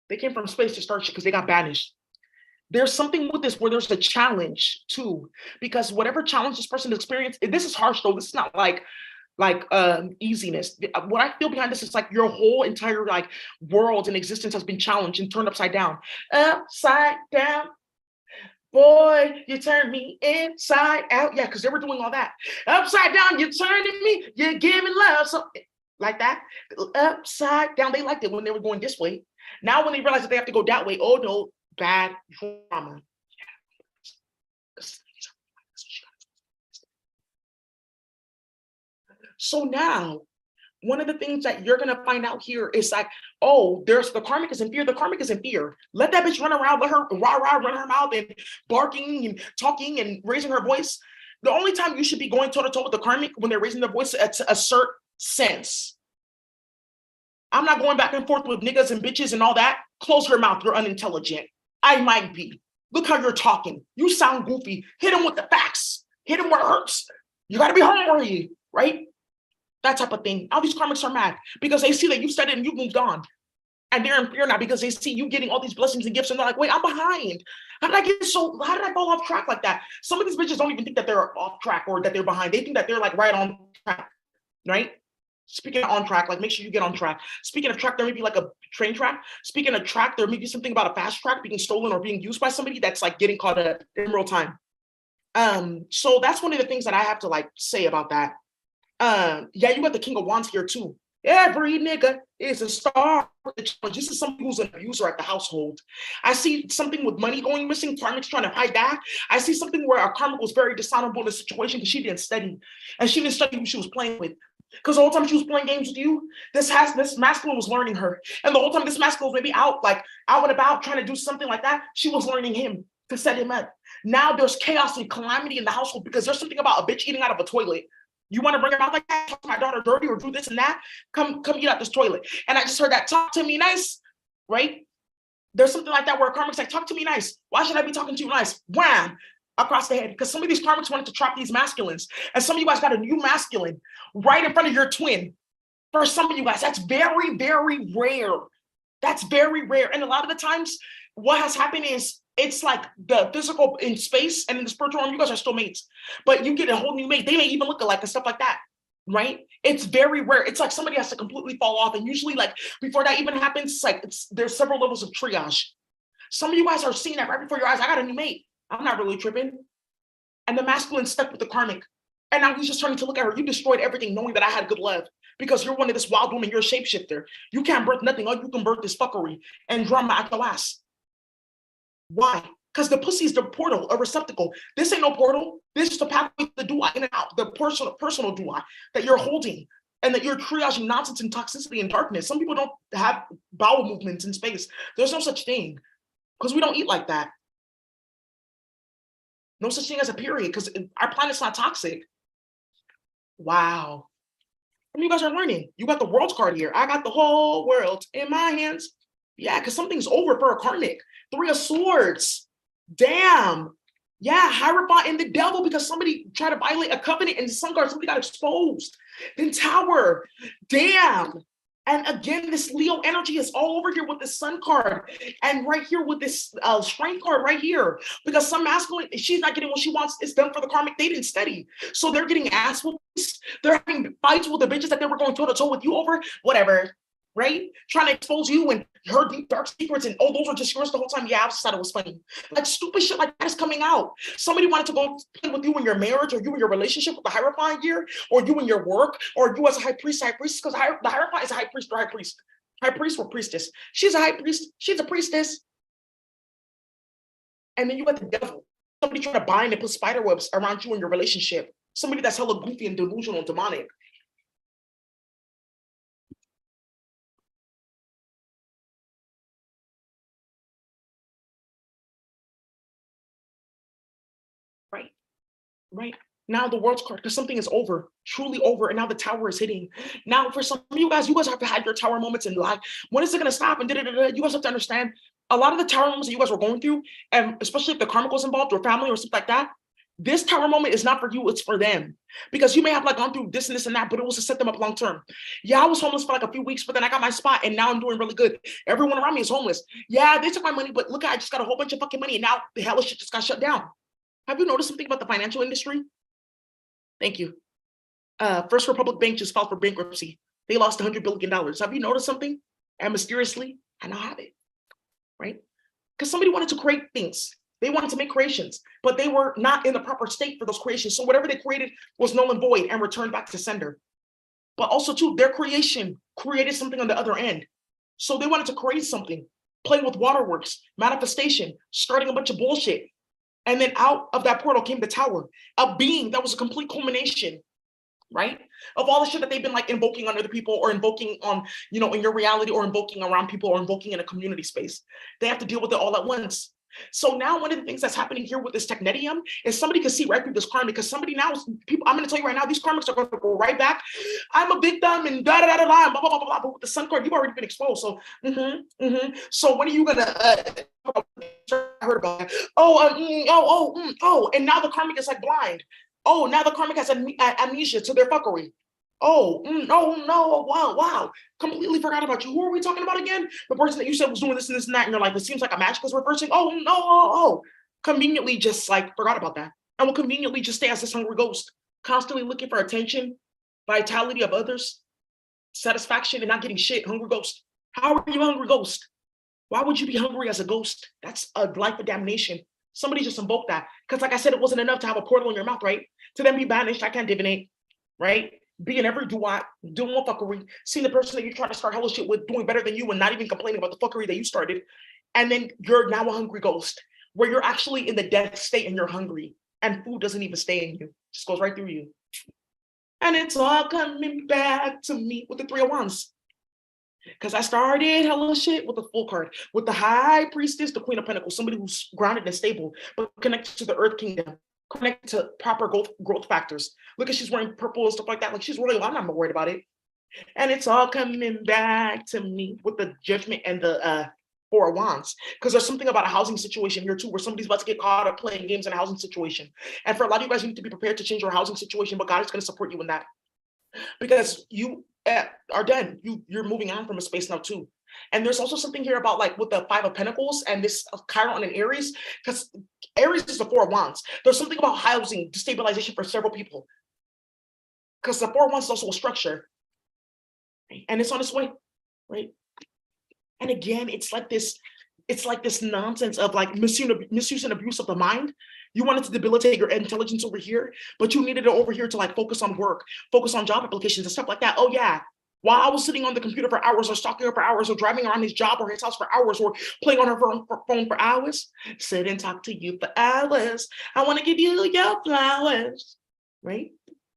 Speaker 1: They came from space to start shit because they got banished. There's something with this where there's a challenge too, because whatever challenge this person experienced, this is harsh though. This is not like easiness. What I feel behind this is like your whole entire like world and existence has been challenged and turned upside down. Upside down. Boy, you turned me inside out. Yeah, because they were doing all that. Upside down, you're turning me, you're giving love. So like that. Upside down. They liked it when they were going this way. Now when they realize that they have to go that way, oh no, bad drama. So now, one of the things that you're gonna find out here is like, oh, there's the karmic is in fear. The karmic is in fear. Let that bitch run around, let her rah-rah run her mouth and barking and talking and raising her voice. The only time you should be going toe-to-toe with the karmic when they're raising their voice to assert sense. I'm not going back and forth with niggas and bitches and all that. Close your mouth, you're unintelligent. I might be. Look how you're talking. You sound goofy. Hit him with the facts. Hit him where it hurts. You gotta be hungry, right? That type of thing. All these karmics are mad because they see that you've studied and you've moved on. And they're in fear now because they see you getting all these blessings and gifts and they're like, wait, I'm behind. How did I fall off track like that? Some of these bitches don't even think that they're off track or that they're behind. They think that they're like right on track, right? Speaking of on track, like make sure you get on track. Speaking of track, there may be like a train track. Speaking of track, there may be something about a fast track being stolen or being used by somebody that's like getting caught up in real time. So that's one of the things that I have to like say about that. Yeah, you got the King of Wands here too. Every nigga is a star. This is somebody who's an abuser at the household. I see something with money going missing. Karmic's trying to hide that. I see something where our karmic was very dishonorable in the situation because she didn't study. And she didn't study who she was playing with. Because the whole time she was playing games with you, this masculine was learning her. And the whole time this masculine was maybe out and about trying to do something like that, she was learning him to set him up. Now there's chaos and calamity in the household because there's something about a bitch eating out of a toilet. You want to bring her out like that, talk to my daughter dirty or do this and that, come eat out this toilet. And I just heard that, talk to me nice, right? There's something like that where karmic's like, talk to me nice. Why should I be talking to you nice? Wham! Across the head. Because some of these karmics wanted to trap these masculines. And some of you guys got a new masculine right in front of your twin. For some of you guys, that's very, very rare. That's very rare. And a lot of the times, what has happened is it's like the physical in space and in the spiritual realm, you guys are still mates. But you get a whole new mate. They may even look alike and stuff like that, right? It's very rare. It's like somebody has to completely fall off. And usually like before that even happens, there's several levels of triage. Some of you guys are seeing that right before your eyes. I got a new mate. I'm not really tripping. And the masculine stuck with the karmic. And now he's just turning to look at her. You destroyed everything knowing that I had good love because you're one of this wild woman. You're a shapeshifter. You can't birth nothing. All you can birth is fuckery and drama at your ass. Why? Because the pussy is the portal, a receptacle. This ain't no portal. This is the pathway to the dua, in and out, the personal dua that you're holding and that you're triaging nonsense and toxicity and darkness. Some people don't have bowel movements in space. There's no such thing because we don't eat like that. No such thing as a period because our planet's not toxic. Wow. And you guys are learning. You got the world card here. I got the whole world in my hands. Yeah, because something's over for a karmic. 3 of Swords. Damn. Yeah, Hierophant and the Devil because somebody tried to violate a covenant and the Sun card, somebody got exposed. Then Tower. Damn. And again, this Leo energy is all over here with the Sun card and right here with this Strength card right here. Because some masculine, she's not getting what she wants. It's done for the karmic. They didn't study. So they're getting ass whoopings. They're having fights with the bitches that they were going toe-to-toe with you over. Whatever. Right? Trying to expose you and her deep dark secrets and those were just yours the whole time. Yeah, I just thought it was funny. Like stupid shit like that is coming out. Somebody wanted to go play with you in your marriage or you in your relationship with the Hierophant here or you in your work or you as a high priest because the Hierophant is a high priest or high priest. High priest or priestess. She's a high priest. She's a priestess. And then you got the devil. Somebody trying to bind and put spider webs around you in your relationship. Somebody that's hella goofy and delusional and demonic. Right. Now the world's card, because something is over, truly over, and now the tower is hitting. Now, for some of you guys have had your tower moments in life. When is it going to stop? And you guys have to understand, a lot of the tower moments that you guys were going through, and especially if the karmic was involved or family or something like that, this tower moment is not for you, it's for them. Because you may have like gone through this and this and that, but it was to set them up long term. Yeah, I was homeless for like a few weeks, but then I got my spot and now I'm doing really good. Everyone around me is homeless. Yeah, they took my money, but look, I just got a whole bunch of fucking money and now the hell of shit just got shut down. Have you noticed something about the financial industry? Thank you. First Republic Bank just filed for bankruptcy. They lost $100 billion. Have you noticed something? And mysteriously, I now have it, right? Because somebody wanted to create things. They wanted to make creations, but they were not in the proper state for those creations. So whatever they created was null and void and returned back to sender. But also too, their creation created something on the other end. So they wanted to create something, playing with waterworks, manifestation, starting a bunch of bullshit. And then out of that portal came the tower, a being that was a complete culmination, right? Of all the shit that they've been like invoking on other people or invoking on, you know, in your reality or invoking around people or invoking in a community space. They have to deal with it all at once. So now one of the things that's happening here with this technetium is somebody can see right through this karma because somebody now, people, I'm going to tell you right now, these karmics are going to go right back. I'm a victim and da-da-da-da-da, blah, blah, blah, blah, but with the sun card, you've already been exposed. So, So when are you going to, I heard about that. And now the karmic is like blind. Oh, now the karmic has amnesia to their fuckery. Oh, no, wow. Completely forgot about you. Who are we talking about again? The person that you said was doing this and this and that, and you're like, it seems like a match because we're reversing. Oh, no. Conveniently just like forgot about that. And will conveniently just stay as this hungry ghost, constantly looking for attention, vitality of others, satisfaction, and not getting shit. Hungry ghost. How are you hungry ghost? Why would you be hungry as a ghost? That's a life of damnation. Somebody just invoked that. Because like I said, it wasn't enough to have a portal in your mouth, right? To then be banished, I can't divinate, right? Be in every duat, doing what fuckery, seeing the person that you're trying to start hella shit with doing better than you and not even complaining about the fuckery that you started. And then you're now a hungry ghost, where you're actually in the death state and you're hungry. And food doesn't even stay in you. It just goes right through you. And it's all coming back to me with the Three of Wands. Because I started hella shit with the full card, with the High Priestess, the Queen of Pentacles, somebody who's grounded and stable, but connected to the Earth Kingdom, connected to proper growth factors. Look at she's wearing purple and stuff like that. Like she's really, I'm not worried about it. And it's all coming back to me with the Judgment and the Four of Wands. Because there's something about a housing situation here too, where somebody's about to get caught up playing games in a housing situation. And for a lot of you guys, you need to be prepared to change your housing situation, but God is going to support you in that. Because you are done. You're moving on from a space now too. And there's also something here about like with the Five of Pentacles and this Chiron and Aries, because Aries is the Four of Wands. There's something about housing destabilization for several people. Because the Four of Wands is also a structure. Right? And it's on its way, right? And again, it's like this nonsense of like misuse and abuse of the mind. You wanted to debilitate your intelligence over here, but you needed it over here to like focus on work, focus on job applications and stuff like that. Oh yeah. While I was sitting on the computer for hours or stalking her for hours or driving around his job or his house for hours or playing on her phone for hours, sit and talk to you for hours. I want to give you your flowers, right?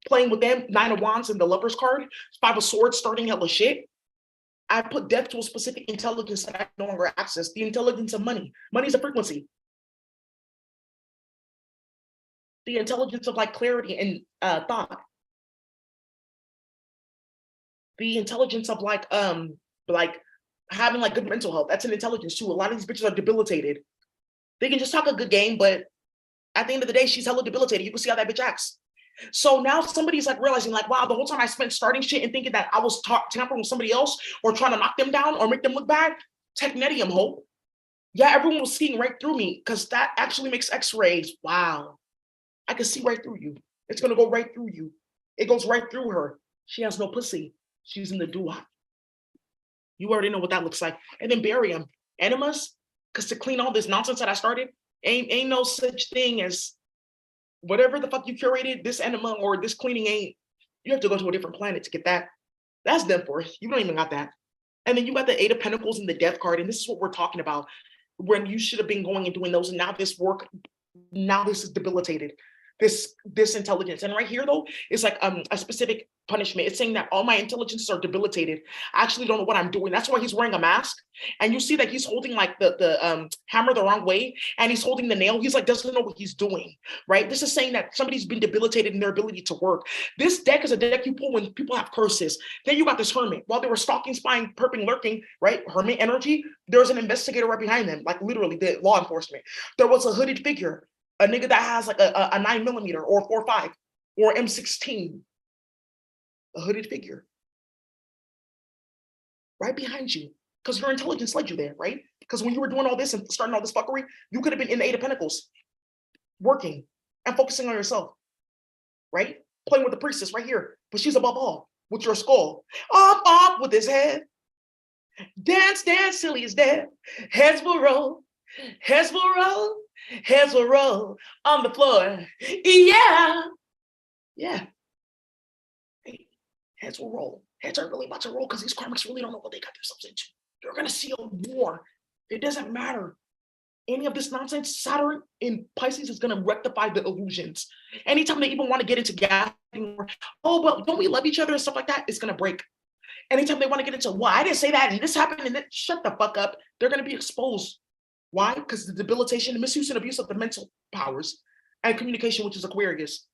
Speaker 1: Playing with them, Nine of Wands and the Lover's card, Five of Swords, starting hella shit. I put depth to a specific intelligence that I no longer access, the intelligence of money. Money is a frequency. The intelligence of like clarity and thought. The intelligence of like having like good mental health. That's an intelligence too. A lot of these bitches are debilitated. They can just talk a good game, but at the end of the day, she's hella debilitated. You can see how that bitch acts. So now somebody's like realizing like, wow, the whole time I spent starting shit and thinking that I was tampering with somebody else or trying to knock them down or make them look bad. Technetium, hope. Yeah, everyone was seeing right through me because that actually makes x-rays. Wow. I can see right through you. It's going to go right through you. It goes right through her. She has no pussy. She's in the dua. You already know what that looks like. And then barium. Enemas, because to clean all this nonsense that I started, ain't no such thing as whatever the fuck you curated, this enema or this cleaning ain't, you have to go to a different planet to get that. That's done for. You don't even got that. And then you got the Eight of Pentacles and the Death card. And this is what we're talking about. When you should have been going and doing those. And now this is debilitated. this intelligence. And right here though, is like a specific punishment. It's saying that all my intelligences are debilitated. I actually don't know what I'm doing. That's why he's wearing a mask. And you see that he's holding like the hammer the wrong way, and he's holding the nail. He's like doesn't know what he's doing, right? This is saying that somebody's been debilitated in their ability to work. This deck is a deck you pull when people have curses. Then you got this hermit. While they were stalking, spying, perping, lurking, right? Hermit energy. There's an investigator right behind them, like literally the law enforcement. There was a hooded figure. A nigga that has like a 9mm or 4.5 or M16, a hooded figure right behind you, because your intelligence led you there, right? Because when you were doing all this and starting all this fuckery, you could have been in the Eight of Pentacles, working and focusing on yourself, right? Playing with the priestess right here, but she's above all with your skull, up with his head, dance, dance, silly is dead, heads will roll, heads will roll. Heads will roll on the floor. Yeah. Hey, heads will roll. Heads are really about to roll because these karmics really don't know what they got themselves into. They're going to see a war. It doesn't matter. Any of this nonsense, Saturn in Pisces is going to rectify the illusions. Anytime they even want to get into gathering, oh, well, don't we love each other and stuff like that, it's going to break. Anytime they want to get into, well, I didn't say that and this happened and then shut the fuck up, they're going to be exposed. Why? Because the debilitation, the misuse and abuse of the mental powers and communication, which is Aquarius.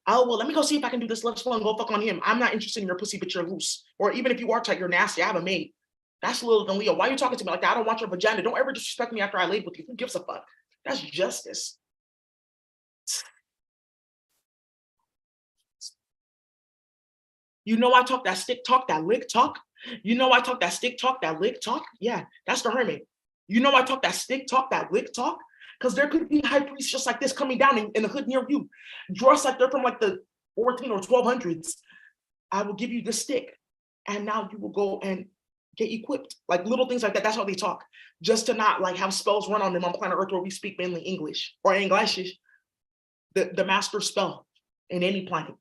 Speaker 1: Oh, well, let me go see if I can do this love spell and go fuck on him. I'm not interested in your pussy, but you're loose. Or even if you are tight, you're nasty. I have a mate. That's Lilith and Leo. Why are you talking to me like that? I don't want your vagina. Don't ever disrespect me after I laid with you. Who gives a fuck? That's justice. You know I talk that stick talk, that lick talk. You know I talk that stick talk, that lick talk. Yeah, that's the hermit. You know I talk that stick talk, that lick talk, because there could be high priests just like this coming down in the hood near you, dressed like they're from like the 14 or 1200s. I will give you the stick, and now you will go and get equipped. Like little things like that. That's how they talk, just to not like have spells run on them on planet Earth where we speak mainly English or Englishish, the master spell in any planet.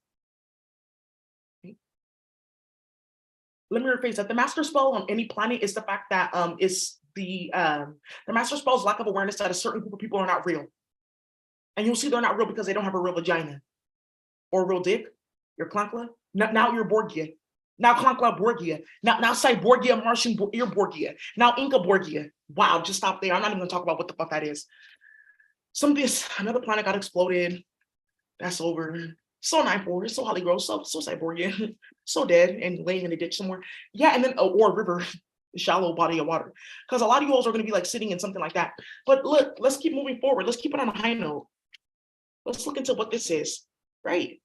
Speaker 1: Let me rephrase that. The master spell on any planet is the fact that is the master spell's lack of awareness that a certain group of people are not real. And you'll see they're not real because they don't have a real vagina or a real dick. You're Clankla. Now you're Borgia. Now Clankla Borgia. Now Cyborgia, Martian you're Borgia. Now Inca Borgia. Wow, just stop there. I'm not even gonna talk about what the fuck that is. Another planet got exploded. That's over. So 9-4, so Holly Grove, so Cyborgia, so dead and laying in a ditch somewhere. Yeah, and then or a river. Shallow body of water, because a lot of you all are going to be like sitting in something like that. But look, let's keep moving forward. Let's keep it on a high note. Let's look into what this is, right?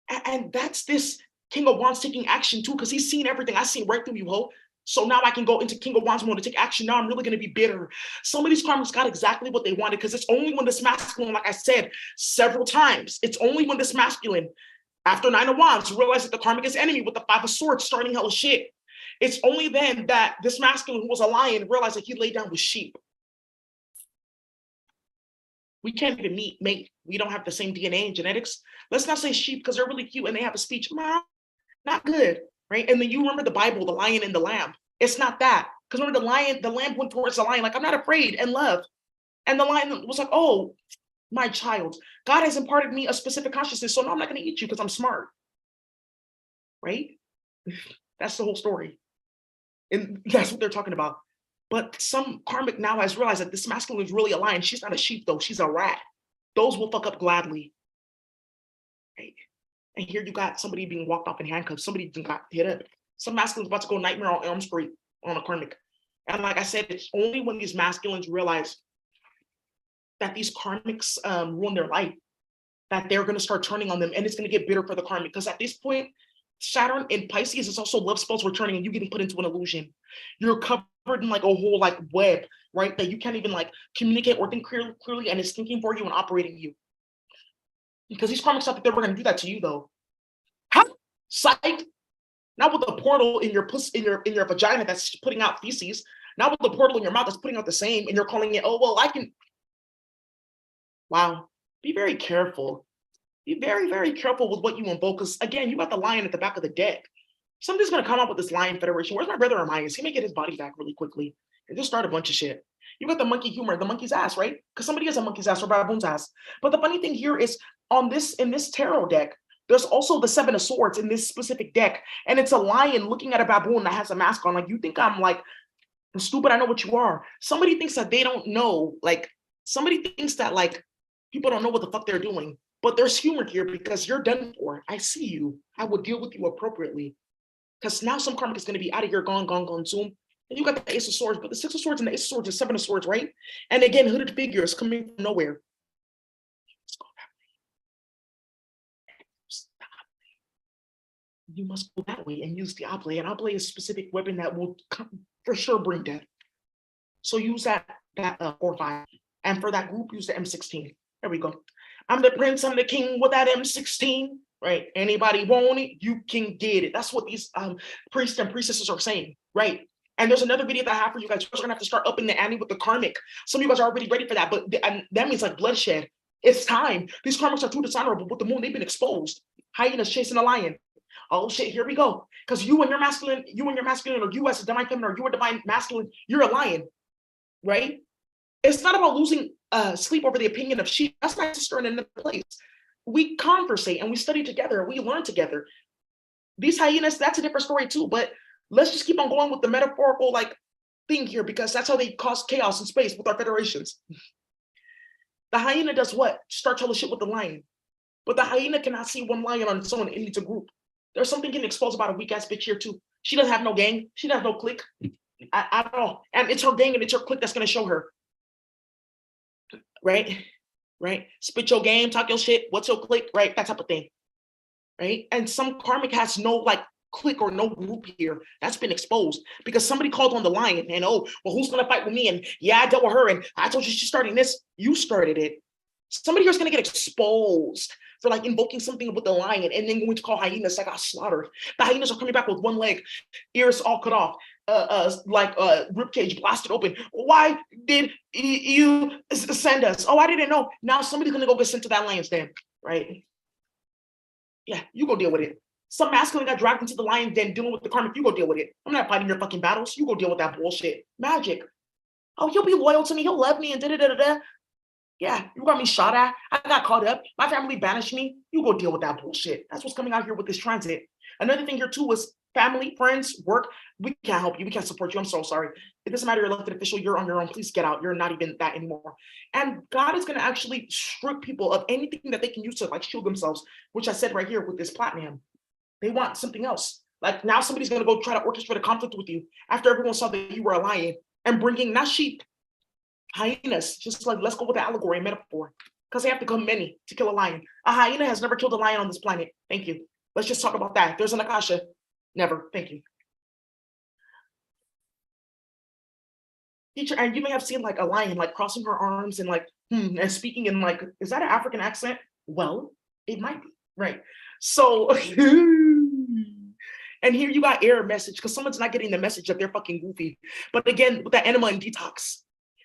Speaker 1: And that's this King of Wands taking action too, because he's seen everything. I see right through you, ho. So now I can go into King of Wands mode to take action. Now I'm really going to be bitter. Some of these karmics got exactly what they wanted, because it's only when this masculine, like I said several times, it's only when this masculine, after 9 of Wands, realize that the karmic is enemy with the 5 of Swords starting hella shit. It's only then that this masculine who was a lion realized that he laid down with sheep. We can't even mate. We don't have the same DNA and genetics. Let's not say sheep because they're really cute and they have a speech. Not good, right? And then you remember the Bible, the lion and the lamb. It's not that. Because remember the lamb went towards the lion like, I'm not afraid, and love. And the lion was like, oh, my child, God has imparted me a specific consciousness, so no, I'm not going to eat you because I'm smart, right? That's the whole story. And that's what they're talking about. But some karmic now has realized that this masculine is really a lion. She's not a sheep, though. She's a rat. Those will fuck up gladly. Right? And here you got somebody being walked off in handcuffs. Somebody got hit up. Some masculine's about to go nightmare on Elm Street on a karmic. And like I said, it's only when these masculines realize that these karmics ruin their life that they're going to start turning on them. And it's going to get bitter for the karmic. Because at this point, Saturn in Pisces is also love spells returning and you getting put into an illusion. You're covered in like a whole like web, right? That you can't even like communicate or think clearly, and it's thinking for you and operating you. Because these karmics thought that they were going to do that to you though. How? Psych? Not with the portal in your pussy, in your vagina that's putting out feces. Not with the portal in your mouth that's putting out the same, and you're calling it, oh well, I can. Wow. Be very careful. Be very, very careful with what you invoke. Because again, you got the lion at the back of the deck. Somebody's going to come up with this lion federation. Where's my brother Amias? He may get his body back really quickly and just start a bunch of shit. You got the monkey humor, the monkey's ass, right? Because somebody is a monkey's ass or baboon's ass. But the funny thing here is in this tarot deck, there's also the Seven of Swords in this specific deck, and it's a lion looking at a baboon that has a mask on. Like, you think I'm like stupid? I know what you are. Somebody thinks that they don't know. Like, somebody thinks that like people don't know what the fuck they're doing. But there's humor here because you're done for. I see you. I will deal with you appropriately. Because now some karmic is going to be out of here, gone, gone, gone, zoom. And you got the Ace of Swords, but the Six of Swords and the Ace of Swords is Seven of Swords, right? And again, hooded figures coming from nowhere. You must go that way and use the Able. And Able is a specific weapon that will for sure bring death. So use that 4-5. And for that group, use the M16. There we go. I'm the prince, I'm the king with that M16. Right? Anybody want it, you can get it. That's what these priests and priestesses are saying, right? And there's another video that I have for you guys. You're gonna have to start upping the ante with the karmic. Some of you guys are already ready for that, but that means like bloodshed. It's time. These karmics are too dishonorable. With the moon, they've been exposed. Hyenas chasing a lion. Oh shit, here we go. Because you and your masculine, or you as a divine feminine, or you are divine masculine, you're a lion, right? It's not about losing sleep over the opinion of she. That's my sister in another place. We conversate and we study together. We learn together. These hyenas, that's a different story too. But let's just keep on going with the metaphorical like thing here, because that's how they cause chaos in space with our federations. The hyena does what? Start telling shit with the lion. But the hyena cannot see one lion on its own. It needs a group. There's something getting exposed about a weak ass bitch here too. She doesn't have no gang. She doesn't have no clique at all. And it's her gang and it's her clique that's going to show her. Right? Right? Spit your game, talk your shit, what's your clique, right? That type of thing, right? And some karmic has no like clique or no group here. That's been exposed because somebody called on the lion and, oh, well, who's going to fight with me? And yeah, I dealt with her and I told you she's starting this. You started it. Somebody here's going to get exposed for like invoking something with the lion and then going to call hyenas like I slaughtered. The hyenas are coming back with one leg, ears all cut off, ribcage blasted open. Why did you send us? Oh, I didn't know. Now somebody's gonna go get sent to that lion's den, right? Yeah, you go deal with it. Some masculine got dragged into the lion's den dealing with the karmic. You go deal with it. I'm not fighting your fucking battles. You go deal with that bullshit. Magic. Oh, he'll be loyal to me. He'll love me and da-da-da-da-da. Yeah, you got me shot at. I got caught up. My family banished me. You go deal with that bullshit. That's what's coming out here with this transit. Another thing here too is family, friends, work. We can't help you. We can't support you. I'm so sorry. It doesn't matter. You're elected official. You're on your own. Please get out. You're not even that anymore. And God is going to actually strip people of anything that they can use to like shield themselves, which I said right here with this platinum. They want something else. Like now somebody's going to go try to orchestrate a conflict with you after everyone saw that you were a lion and bringing not sheep, hyenas. Just like, let's go with the allegory and metaphor because they have to come many to kill a lion. A hyena has never killed a lion on this planet. Thank you. Let's just talk about that. There's an Akasha. Never. Thank you. Teacher, and you may have seen like a lion like crossing her arms and like and speaking in like, is that an African accent? Well, it might be, right? So and here you got error message because someone's not getting the message that they're fucking goofy. But again, with that enema and detox,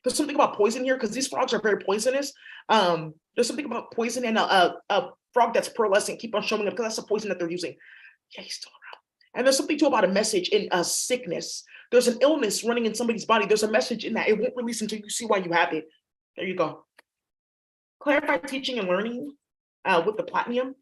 Speaker 1: there's something about poison here because these frogs are very poisonous. There's something about poison and a frog that's pearlescent keep on showing up because that's the poison that they're using. Yeah, he's still around. And there's something too about a message in a sickness. There's an illness running in somebody's body. There's a message in that. It won't release until you see why you have it. There you go. Clarify teaching and learning with the platinum.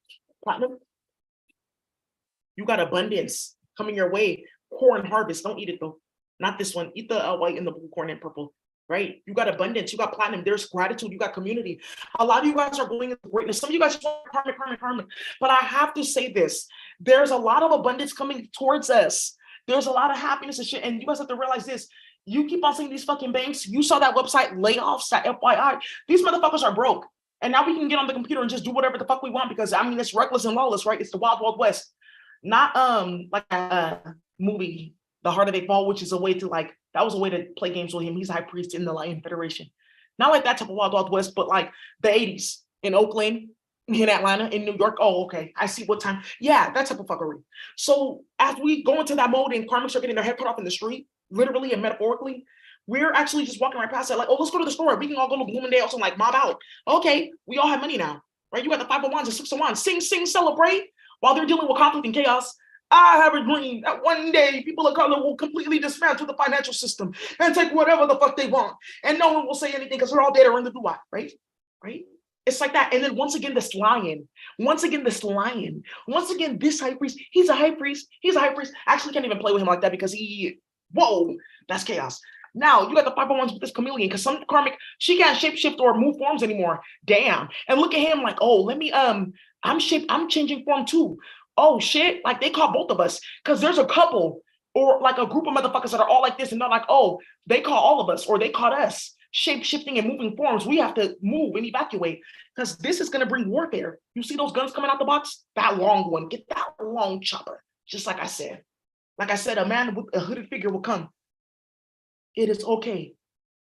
Speaker 1: You got abundance coming your way. Corn harvest. Don't eat it though. Not this one. Eat the white and the blue corn and purple. Right? You got abundance. You got platinum. There's gratitude. You got community. A lot of you guys are going into greatness. Some of you guys just want karmic. But I have to say this. There's a lot of abundance coming towards us. There's a lot of happiness and shit. And you guys have to realize this. You keep on seeing these fucking banks. You saw that website layoffs, that FYI. These motherfuckers are broke. And now we can get on the computer and just do whatever the fuck we want because, I mean, it's reckless and lawless, right? It's the Wild Wild West. Not like a movie, The Harder They Fall, which is a way to like, that was a way to play games with him. He's high priest in the Lion Federation. Not like that type of Wild Wild West, but like the 80s in Oakland, in Atlanta, in New York. Oh, okay. I see what time. Yeah, that type of fuckery. So as we go into that mode and karmics are getting their head cut off in the street, literally and metaphorically, we're actually just walking right past it. Like, oh, let's go to the store. We can all go to Bloomingdale's and like mob out. Okay, we all have money now, right? You got the 5 of Wands and 6 of Wands. Sing, celebrate while they're dealing with conflict and chaos. I have a dream that one day people of color will completely dismantle the financial system and take whatever the fuck they want. And no one will say anything because they're all dead or in the blue eye, right? Right? It's like that. And then once again, this lion, once again, this lion, once again, this high priest, he's a high priest, he's a high priest. I actually can't even play with him like that because whoa, that's chaos. Now you got the 501s with this chameleon because some karmic, she can't shapeshift or move forms anymore. Damn. And look at him like, oh, let me, I'm changing form too. Oh shit, like they call both of us because there's a couple or like a group of motherfuckers that are all like this and they're like, oh, they call all of us or they caught us shape shifting and moving forms. We have to move and evacuate because this is going to bring warfare. You see those guns coming out the box? That long one, get that long chopper. Just like I said. Like I said, a man with a hooded figure will come. It is okay.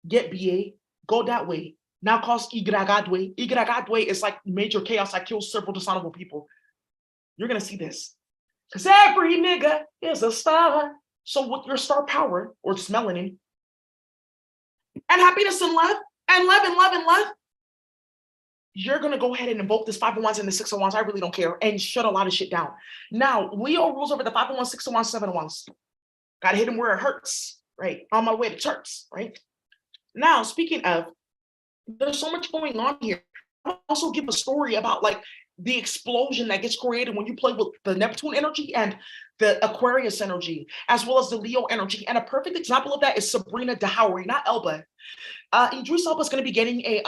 Speaker 1: Get BA, go that way. Now calls Igragadwe. Igragadwe is like major chaos that kills several dishonorable people. You're going to see this. Because every nigga is a star. So with your star power, or just melanin, and happiness and love, and love and love and love, you're going to go ahead and invoke this 501s and the 601s. I really don't care. And shut a lot of shit down. Now, Leo rules over the 501s, 601s, 701s. Got to hit him where it hurts, right? On my way to church, right? Now, speaking of, there's so much going on here. I'll also give a story about like the explosion that gets created when you play with the Neptune energy and the Aquarius energy, as well as the Leo energy. And a perfect example of that is Sabrina Dahowry, not Elba. Idris Elba is going to be getting a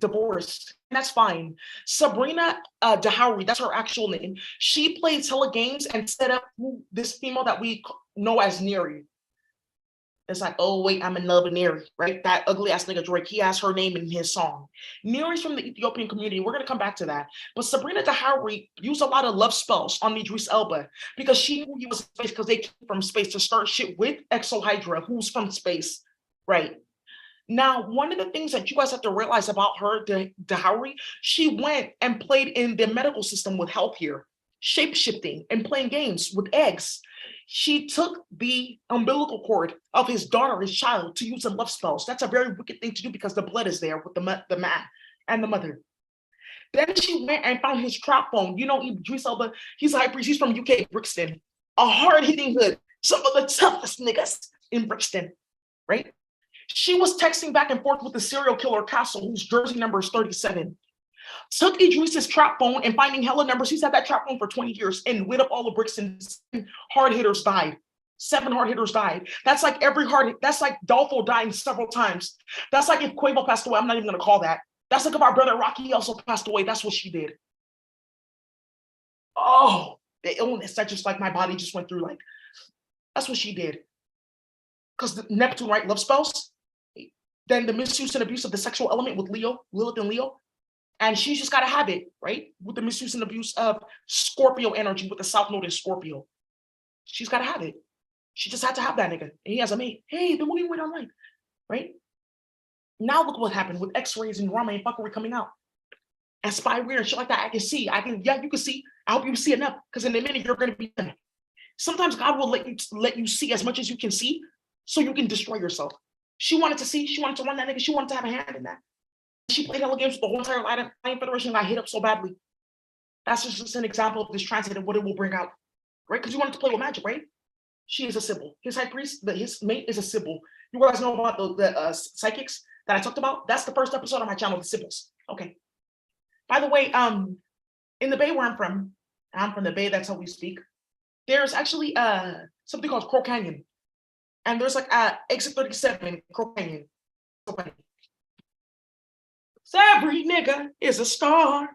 Speaker 1: divorce, and that's fine. Sabrina Dahowry, that's her actual name. She played telegames and set up this female that we know as Neri. It's like, oh, wait, I'm in love with Neri, right? That ugly ass nigga Drake, he has her name in his song. Neri's from the Ethiopian community. We're going to come back to that. But Sabrina Dahowry used a lot of love spells on Idris Elba because she knew he was in space because they came from space to start shit with Exohydra, who's from space, right? Now, one of the things that you guys have to realize about her, Dahowry, she went and played in the medical system with health here, shape-shifting and playing games with eggs. She took the umbilical cord of his daughter, his child, to use in love spells. That's a very wicked thing to do because the blood is there with the man and the mother. Then she went and found his trap phone. You know, Idris Elba, he's a high priest. He's from UK, Brixton, a hard-hitting hood. Some of the toughest niggas in Brixton, right? She was texting back and forth with the serial killer Castle, whose jersey number is 37. Took Idris's trap phone and finding hella numbers. He's had that trap phone for 20 years and lit up all the bricks and hard hitters died. 7 hard hitters died. That's like that's like Dolfo dying several times. That's like if Quavo passed away. I'm not even going to call that. That's like if our brother Rocky also passed away. That's what she did. Oh, the illness that just like my body just went through. Like, that's what she did. Because the Neptune, right? Love spells. Then the misuse and abuse of the sexual element with Leo, Lilith and Leo. And she's just got to have it, right? With the misuse and abuse of Scorpio energy with the South Node in Scorpio. She's got to have it. She just had to have that nigga. And he has a mate. Hey, the movie went online, right? Now look what happened with X-rays and Rama and fuckery coming out. And spyware and shit like that. I can see. Yeah, you can see. I hope you see enough. Because in a minute, you're going to be done. Sometimes God will let you see as much as you can see so you can destroy yourself. She wanted to see. She wanted to run that nigga. She wanted to have a hand in that. She played hella games with the whole entire Lion Federation and got hit up so badly. That's just an example of this transit and what it will bring out, right? Because you wanted to play with magic, right? She is a Sybil. His high priest, his mate is a Sybil. You guys know about the psychics that I talked about? That's the first episode on my channel, the Sybil's. Okay. By the way, in the Bay where I'm from the Bay, that's how we speak. There's actually something called Crow Canyon. And there's like exit 37 in Crow Canyon. So every nigga is a star.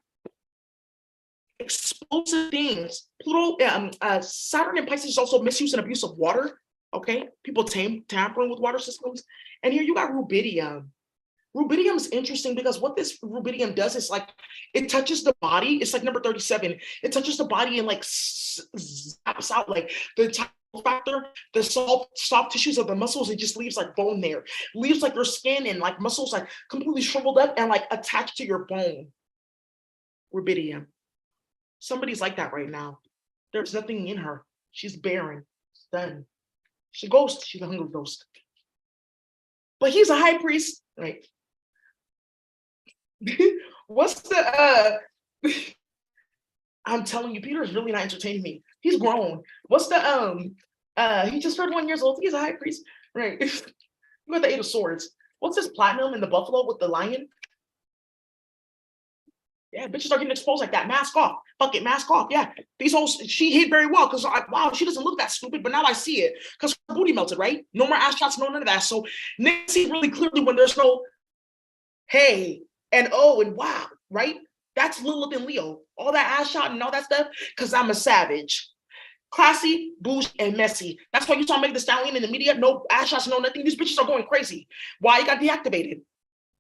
Speaker 1: Explosive things. Pluto, Saturn and Pisces is also misuse and abuse of water. Okay, people tampering with water systems. And here you got rubidium. Rubidium is interesting because what this rubidium does is like it touches the body. It's like number 37. It touches the body and like zaps out like the type factor, the soft tissues of the muscles. It just leaves like bone there. Leaves like your skin and like muscles like completely shriveled up and like attached to your bone. Rubidium. Somebody's like that right now. There's nothing in her. She's barren. Done. She's a ghost. She's a hungry ghost. But he's a high priest, right? What's the I'm telling you, Peter is really not entertaining me. He's grown. What's the he just turned 1 year old. He's a high priest, right? You got the 8 of Swords. What's this platinum in the buffalo with the lion? Yeah, bitches are getting exposed like that. Mask off. Fuck it, mask off. Yeah. These hoes, she hid very well because wow, she doesn't look that stupid, but now I see it because her booty melted, right? No more ass shots, no none of that. So niggas see really clearly when there's no hey and oh and wow, right? That's Lilith and Leo. All that ass shot and all that stuff, because I'm a savage. Classy, bougie, and messy. That's why you saw Meg Thee Stallion in the media. No ass shots, no nothing. These bitches are going crazy. Why? It got deactivated.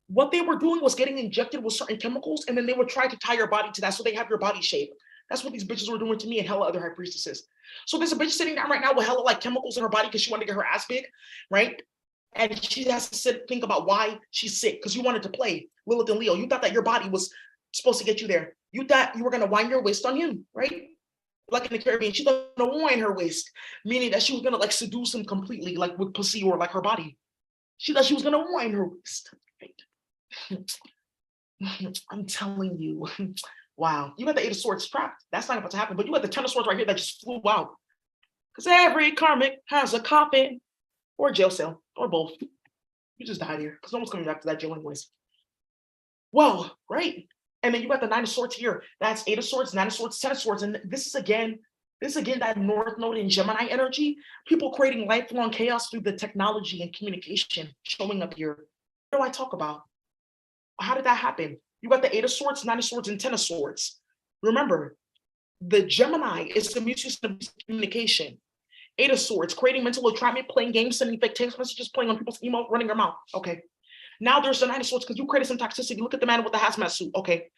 Speaker 1: What they were doing was getting injected with certain chemicals, and then they would try to tie your body to that so they have your body shape. That's what these bitches were doing to me and hella other high priestesses. So there's a bitch sitting down right now with hella like chemicals in her body because she wanted to get her ass big, right? And she has to think about why she's sick because you wanted to play Lilith and Leo. You thought that your body was supposed to get you there. You thought you were going to wind your waist on him, right? Like in the Caribbean, she's going to wind her waist, meaning that she was going to like seduce him completely, like with pussy or like her body. She thought she was going to wind her waist, right? I'm telling you, wow. You got the Eight of Swords trapped. That's not about to happen, but you got the Ten of Swords right here that just flew out. Because every karmic has a coffin or a jail cell or both. You just died here because no one's coming back to that jail anyways. Well, right. And then you got the Nine of Swords here. That's Eight of Swords, Nine of Swords, Ten of Swords. And this is again that North Node in Gemini energy. People creating lifelong chaos through the technology and communication showing up here. What do I talk about? How did that happen? You got the Eight of Swords, Nine of Swords, and Ten of Swords. Remember, the Gemini is the misuse of communication. Eight of Swords, creating mental entrapment, playing games, sending fake text messages, playing on people's email, running your mouth. Okay. Now there's the Nine of Swords because you created some toxicity. Look at the man with the hazmat suit. Okay.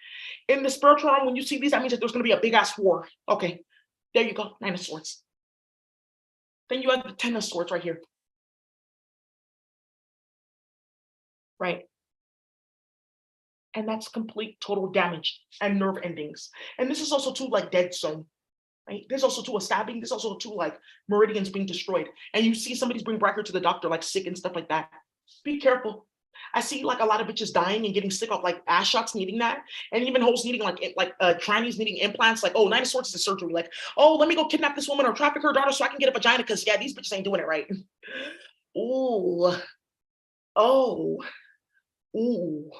Speaker 1: In the spiritual realm, when you see these, that means that there's going to be a big ass war. Okay. There you go. Nine of Swords. Then you have the Ten of Swords right here. Right. And that's complete total damage and nerve endings. And this is also too like dead zone. Right? There's also too a stabbing. There's also too like meridians being destroyed. And you see somebody's bring back her to the doctor like sick and stuff like that. Be careful. I see like a lot of bitches dying and getting sick of like ass shots needing that, and even hoes needing like trannies needing implants. Like, oh, Nine of Swords is a surgery. Like, oh, let me go kidnap this woman or traffic her daughter so I can get a vagina because yeah, these bitches ain't doing it right. Ooh, oh, ooh.